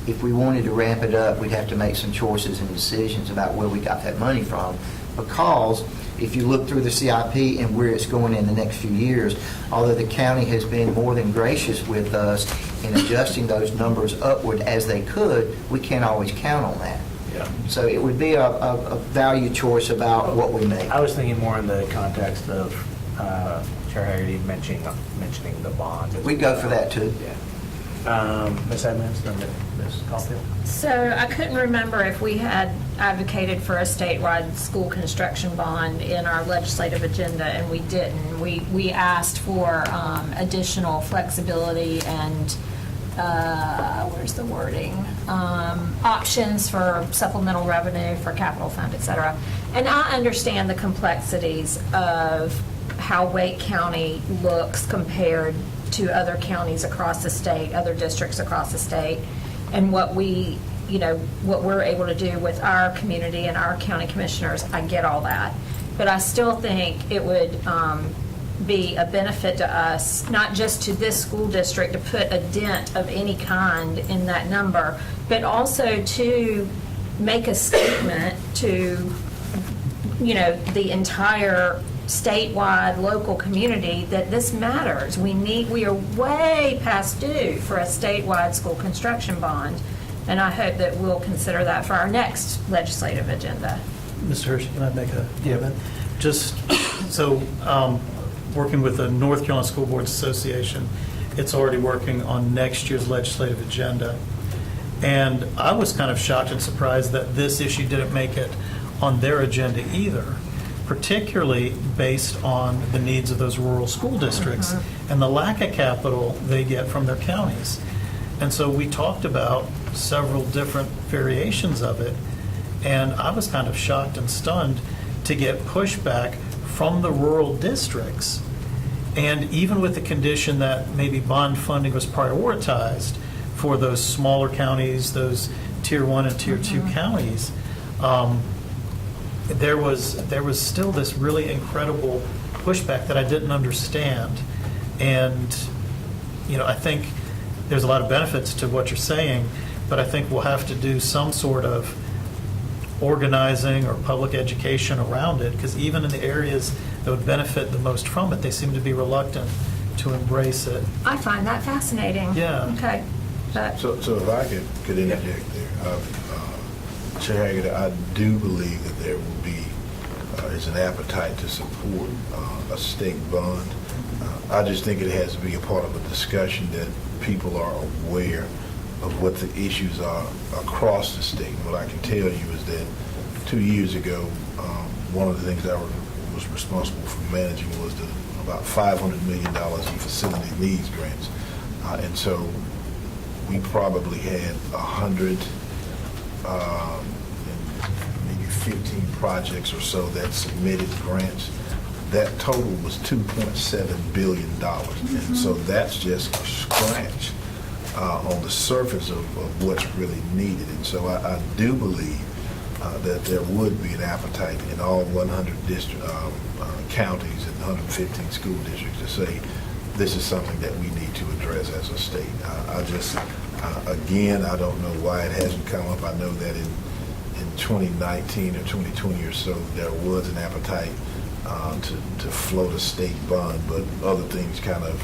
if we wanted to ramp it up, we'd have to make some choices and decisions about where we got that money from. Because if you look through the CIP and where it's going in the next few years, although the county has been more than gracious with us in adjusting those numbers upward as they could, we can't always count on that. Yeah. So it would be a value choice about what we make. I was thinking more in the context of Chair Haggerty mentioning the bond. We'd go for that too. Yeah. Ms. Edmonds, then Ms. Caulfield. So I couldn't remember if we had advocated for a statewide school construction bond in our legislative agenda, and we didn't. We asked for additional flexibility and, where's the wording? Options for supplemental revenue for capital fund, et cetera. And I understand the complexities of how Wake County looks compared to other counties across the state, other districts across the state. and what we, what we're able to do with our community and our county commissioners, I get all that. But I still think it would be a benefit to us, not just to this school district, to put a dent of any kind in that number, but also to make a statement to, the entire statewide, local community that this matters. We are way past due for a statewide school construction bond, and I hope that we'll consider that for our next legislative agenda. Mr. Hershey, can I make a comment? Just so, working with the North Carolina School Boards Association, it's already working on next year's legislative agenda. And I was kind of shocked and surprised that this issue didn't make it on their agenda either, particularly based on the needs of those rural school districts and the lack of capital they get from their counties. And so we talked about several different variations of it, and I was kind of shocked and stunned to get pushback from the rural districts. And even with the condition that maybe bond funding was prioritized for those smaller counties, those tier 1 and tier 2 counties, there was still this really incredible pushback that I didn't understand. And, I think there's a lot of benefits to what you're saying, but I think we'll have to do some sort of organizing or public education around it, because even in the areas that would benefit the most from it, they seem to be reluctant to embrace it. I find that fascinating. Yeah. Okay. So if I could interject there, Chair Haggard, I do believe that there will be, is an appetite to support a state bond. I just think it has to be a part of a discussion that people are aware of what the issues are across the state. What I can tell you is that 2 years ago, one of the things I was responsible for managing was about $500 million in facility needs grants. And so we probably had 100, maybe 15 projects or so that submitted grants. That total was $2.7 billion. And so that's just a scratch on the surface of what's really needed. And so I do believe that there would be an appetite in all 100 counties and 115 school districts to say, this is something that we need to address as a state. Again, I don't know why it hasn't come up. I know that in 2019 or 2020 or so, there was an appetite to float a state bond, but other things kind of,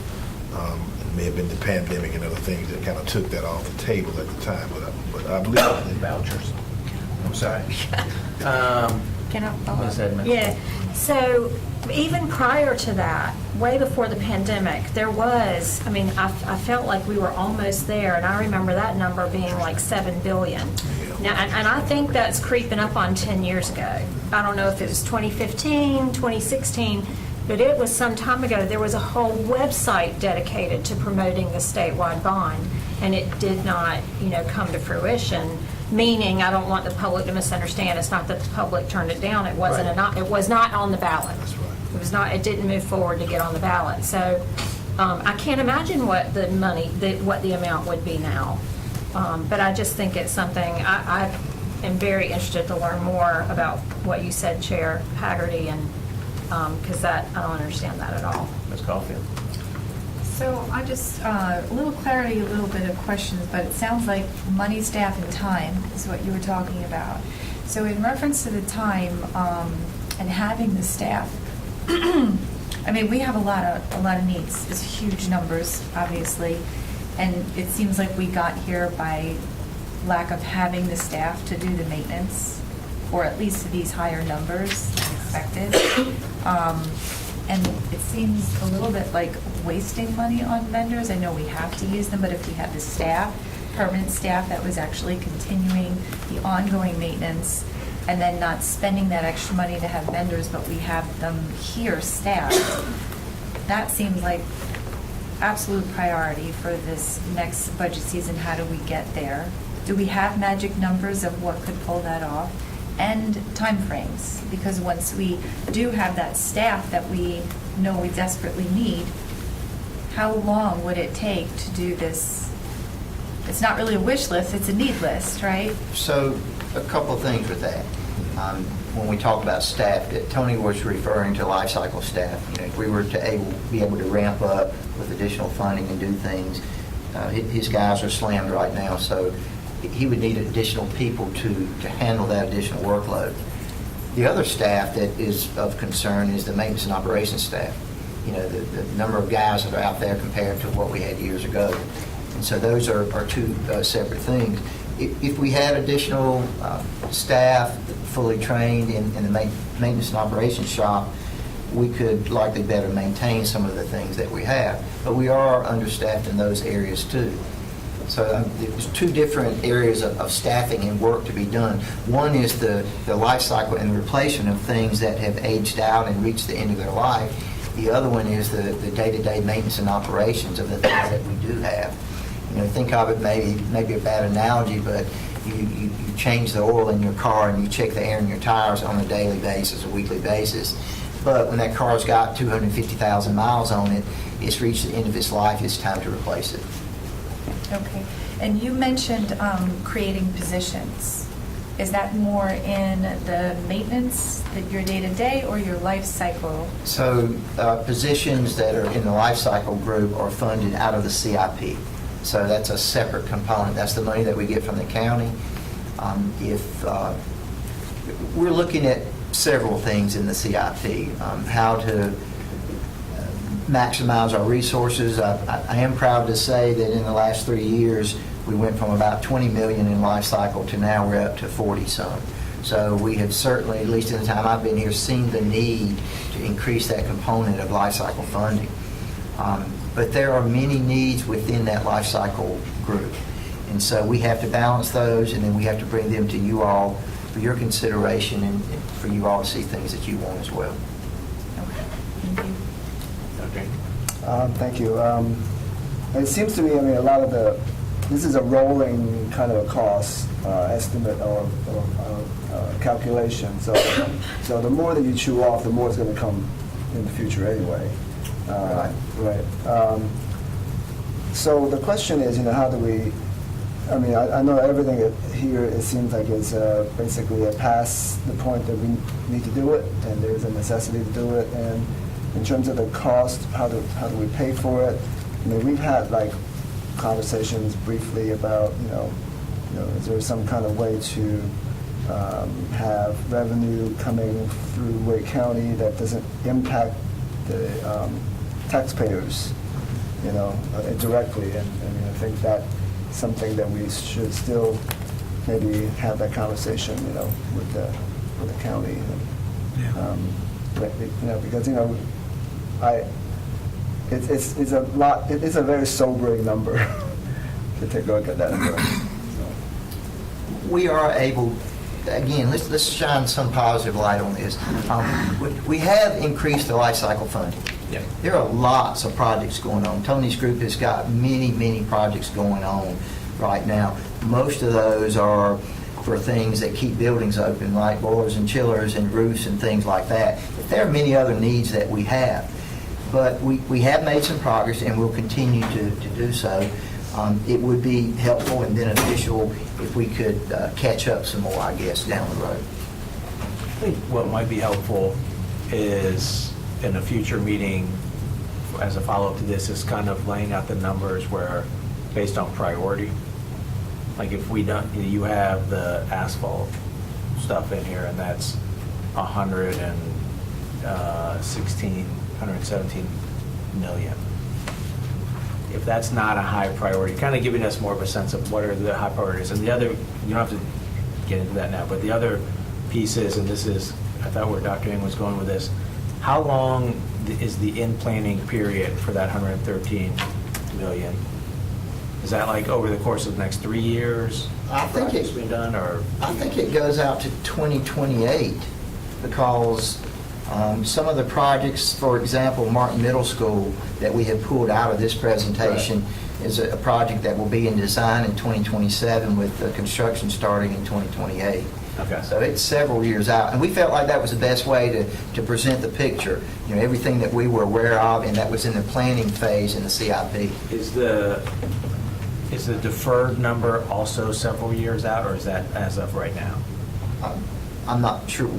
it may have been the pandemic and other things that kind of took that off the table at the time. But I believe in Vouchers. I'm sorry. Can I follow Go up? ahead, ma'am. Yeah, so even prior to that, way before the pandemic, there was, I felt like we were almost there, and I remember that number being like 7 billion. Now, and I think that's creeping up on 10 years ago. I don't know if it was 2015, 2016, but it was some time ago. There was a whole website dedicated to promoting the statewide bond, and it did not, come to fruition. Meaning, I don't want the public to misunderstand. It's not that the public turned it down. It wasn't. It was not on the ballot. That's right. It was not. It didn't move forward to get on the ballot. So, I can't imagine what the what the amount would be now. But I just think it's something I am very interested to learn more about what you said, Chair Haggerty, and because I don't understand that at all. Ms. Caulfield. So I just, a little clarity, a little bit of questions, but it sounds like money, staff, and time is what you were talking about. So in reference to the time and having the staff, we have a lot of needs. It's huge numbers, obviously, and it seems like we got here by lack of having the staff to do the maintenance, or at least to these higher numbers than expected. And it seems a little bit like wasting money on vendors. I know we have to use them, but if we had the staff, permanent staff that was actually continuing the ongoing maintenance, and then not spending that extra money to have vendors, but we have them here staffed, that seems like absolute priority for this next budget season. How do we get there? Do we have magic numbers of what could pull that off? And timeframes, because once we do have that staff that we know we desperately need, how long would it take to do this it's not really a wish list, it's a need list, right? So, a couple of things with that. When we talk about staff, that Tony was referring to life cycle staff. You know, if we were to be able to ramp up with additional funding and do things, his guys are slammed right now, so he would need additional people to handle that additional workload. The other staff that is of concern is the maintenance and operations staff. You know, the number of guys that are out there compared to what we had years ago. And so those are two separate things. If we had additional staff fully trained in the maintenance and operations shop, we could likely better maintain some of the things that we have. But we are understaffed in those areas too. So there's two different areas of staffing and work to be done. One is the life cycle and the replacement of things that have aged out and reached the end of their life. The other one is the day-to-day maintenance and operations of the things that we do have. You know, think of it maybe a bad analogy, but you change the oil in your car and you check the air in your tires on a daily basis, a weekly basis. But when that car's got 250,000 miles on it, it's reached the end of its life, it's time to replace it. Okay. And you mentioned creating positions. Is that more in the maintenance, your day-to-day, or your life cycle? So positions that are in the life cycle group are funded out of the CIP. So that's a separate component. That's the money that we get from the county. We're looking at several things in the CIP, how to maximize our resources. I am proud to say that in the last 3 years, we went from about 20 million in life cycle to now we're up to 40 some. So we have certainly, at least in the time I've been here, seen the need to increase that component of life cycle funding. But there are many needs within that life cycle group. And so we have to balance those, and then we have to bring them to you all for your consideration and for you all to see things that you want as well. Okay. Thank you. Okay. Thank you. It seems to me, I mean, a lot of this is a rolling kind of a cost estimate or calculation. So the more that you chew off, the more it's going to come in the future anyway. Right. So the question is, you know, how do we? I mean, I know everything here. It seems like it's basically past the point that we need to do it, and there's a necessity to do it. And in terms of the cost, how do we pay for it? I mean, we've had like conversations briefly about, you know, is there some kind of way to have revenue coming through Wake County that doesn't impact the taxpayers, you know, directly? And I mean, I think that's something that we should still maybe have that conversation, you know, with the county. You know, because, you know, it's a lot. It's a very sobering number to take a look at that number. We are able, again, let's shine some positive light on this. We have increased the life cycle funding. Yeah. There are lots of projects going on. Tony's group has got many projects going on right now. Most of those are for things that keep buildings open, like boilers and chillers and roofs and things like that. But there are many other needs that we have. But we have made some progress, and we'll continue to do so. It would be helpful and beneficial if we could catch up some more, I guess, down the road. I think what might be helpful is in a future meeting, as a follow-up to this, is kind of laying out the numbers where, based on priority. Like if we don't, you have the asphalt stuff in here, and that's 117 million. If that's not a high priority, kind of giving us more of a sense of what are the high priorities. And the other, you don't have to get into that now, but the other piece is, and this is, I thought where Dr. Ng was going with this, how long is the in-planning period for that 113 million? Is that like over the course of the next 3 years? I think it's been done, or I think it goes out to 2028 because some of the projects, for example, Martin Middle School, that we have pulled out of this presentation is a project that will be in design in 2027 with the construction starting in 2028. Okay. So it's several years out, and we felt like that was the best way to present the picture. You know, everything that we were aware of, and that was in the planning phase in the CIP. is the Is the deferred number also several years out, or is that as of right now? I'm not sure.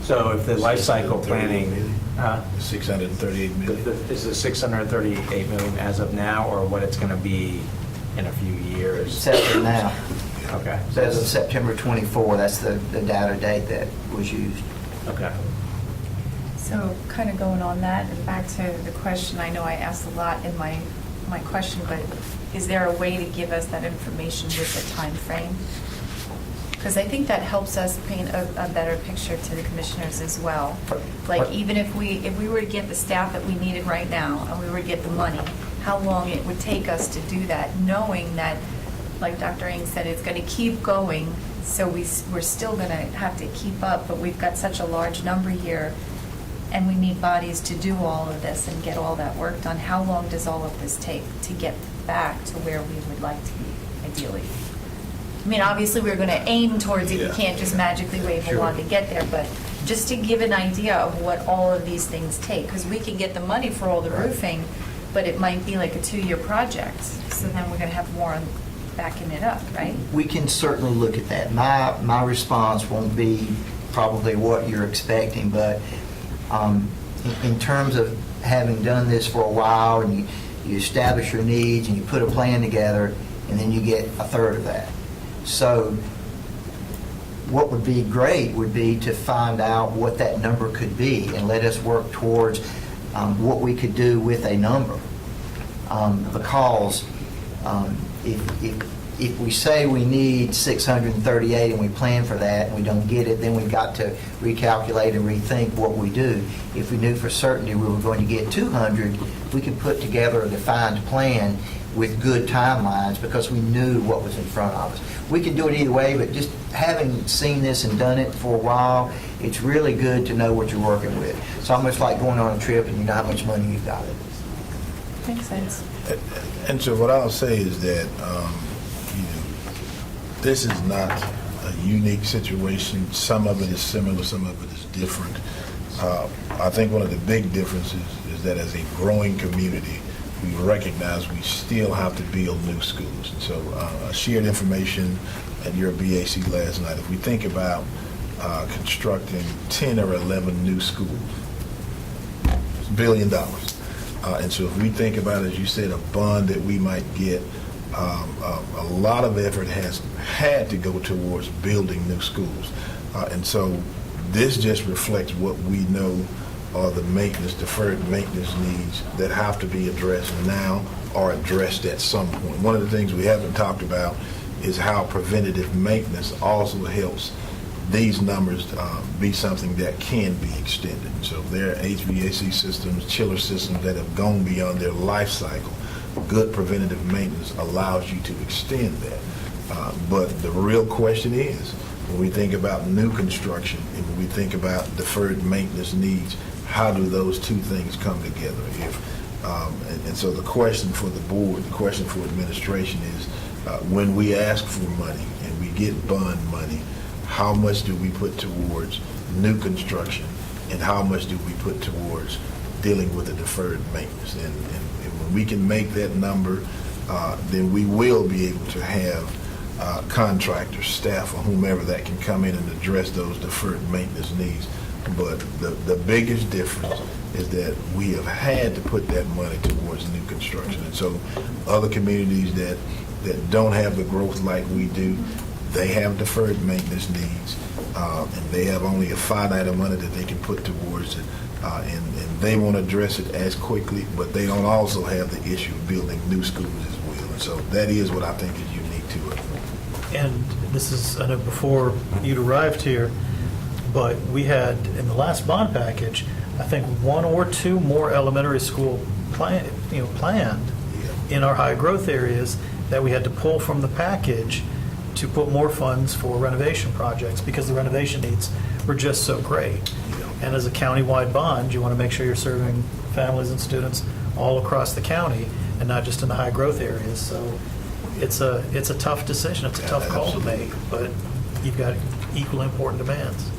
So if the life cycle 638 planning, million. 638 million. is the 638 million as of now, or what it's going to be in a few years? It's as of now. Okay. So as of September 24, that's the data date that was used. Okay. So kind of going on that and back to the question, I know I asked a lot in my question, but is there a way to give us that information with a time frame? Because I think that helps us paint a better picture to the commissioners as well. Like even if we were to get the staff that we needed right now and we were to get the money, how long it would take us to do that, knowing that, like Dr. Ng said, it's going to keep going, so we're still going to have to keep up, but we've got such a large number here, and we need bodies to do all of this and get all that work done. How long does all of this take to get back to where we would like to be, ideally? I mean, obviously, we're going to aim towards it. You can't just magically wave a wand to get there, but just to give an idea of what all of these things take, because we can get the money for all the roofing, but it might be like a 2-year project, so then we're going to have more on backing it up, right? We can certainly look at that. My response won't be probably what you're expecting, but in terms of having done this for a while, and you establish your needs, and you put a plan together, and then you get a third of that. So what would be great would be to find out what that number could be and let us work towards what we could do with a number. Because if we say we need 638 and we plan for that and we don't get it, then we've got to recalculate and rethink what we do. If we knew for certainty we were going to get 200, we could put together a defined plan with good timelines because we knew what was in front of us. We can do it either way, but just having seen this and done it for a while, it's really good to know what you're working with. It's almost like going on a trip and you know how much money you've got. Makes sense. And so what I'll say is that, this is not a unique situation. Some of it is similar, some of it is different. I think one of the big differences is that as a growing community, we recognize we still have to build new schools. And so I shared information at your BAC last night. If we think about constructing 10 or 11 new schools, it's $1 billion. And so if we think about, as you said, a bond that we might get, a lot of effort has had to go towards building new schools. And so this just reflects what we know are the maintenance, deferred maintenance needs that have to be addressed now or addressed at some point. One of the things we haven't talked about is how preventative maintenance also helps these numbers be something that can be extended. So there are HVAC systems, chiller systems that have gone beyond their life cycle. Good preventative maintenance allows you to extend that. But the real question is, when we think about new construction and when we think about deferred maintenance needs, how do those two things come together? And so the question for the board, the question for administration is, when we ask for money and we get bond money, how much do we put towards new construction and how much do we put towards dealing with the deferred maintenance? And when we can make that number, then we will be able to have contractors, staff, or whomever that can come in and address those deferred maintenance needs. But the biggest difference is that we have had to put that money towards new construction. And so other communities that don't have the growth like we do, they have deferred maintenance needs, and they have only a finite amount that they can put towards it, and they won't address it as quickly, but they don't also have the issue of building new schools as well. And so that is what I think is unique to it. And this is, I know before you'd arrived here, but we had, in the last bond package, I think 1 or 2 more elementary school planned in our high growth areas that we had to pull from the package to put more funds for renovation projects because the renovation needs were just so great. And as a county-wide bond, you want to make sure you're serving families and students all across the county and not just in the high growth areas. So it's a tough decision. It's a tough call to make, but you've got equally important demands.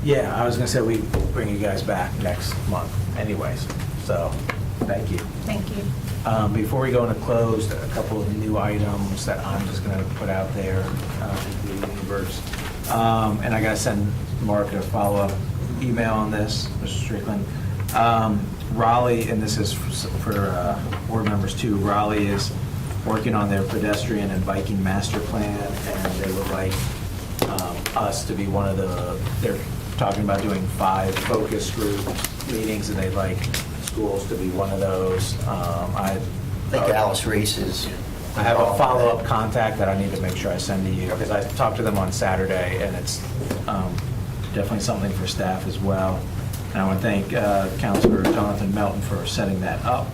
Yeah, I was going to say we bring you guys back next month anyways. So Thank you. Thank you. Before we go into closed, a couple of new items that I'm just going to put out there into the universe. And I got to send Mark a follow-up email on this, Mr. Strickland. Raleigh, and this is for board members too, Raleigh is working on their pedestrian and biking master plan, and they would like us to be one of they're talking about doing 5 focus group meetings, and they'd like schools to be one of those. I think Alice Reese is. I have a follow-up contact that I need to make sure I send to you, because I talked to them on Saturday, and it's definitely something for staff as well. And I want to thank Councilor Jonathan Melton for setting that up.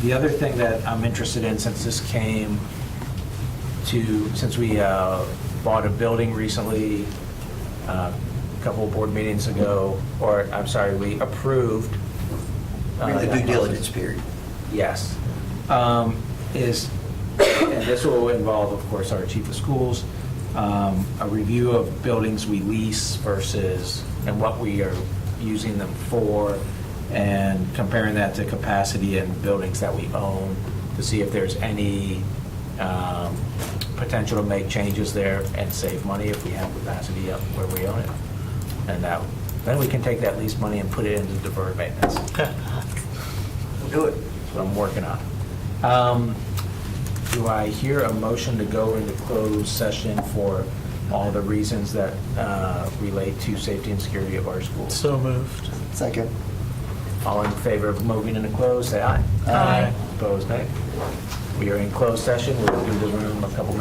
The other thing that I'm interested in, since we bought a building recently, a couple of board meetings ago, or I'm sorry, we approved. We're in the due diligence period. Yes. And this will involve, of course, our chief of schools, a review of buildings we lease versus, and what we are using them for, and comparing that to capacity in buildings that we own to see if there's any potential to make changes there and save money if we have capacity up where we own it. And then we can take that lease money and put it into deferred maintenance. We'll do it. That's what I'm working on. Do I hear a motion to go into closed session for all the reasons that relate to safety and security of our schools? So moved. Second. All in favor of moving into closed, say aye. Aye. Opposed, nay. We are in closed session. We'll do the room a couple minutes.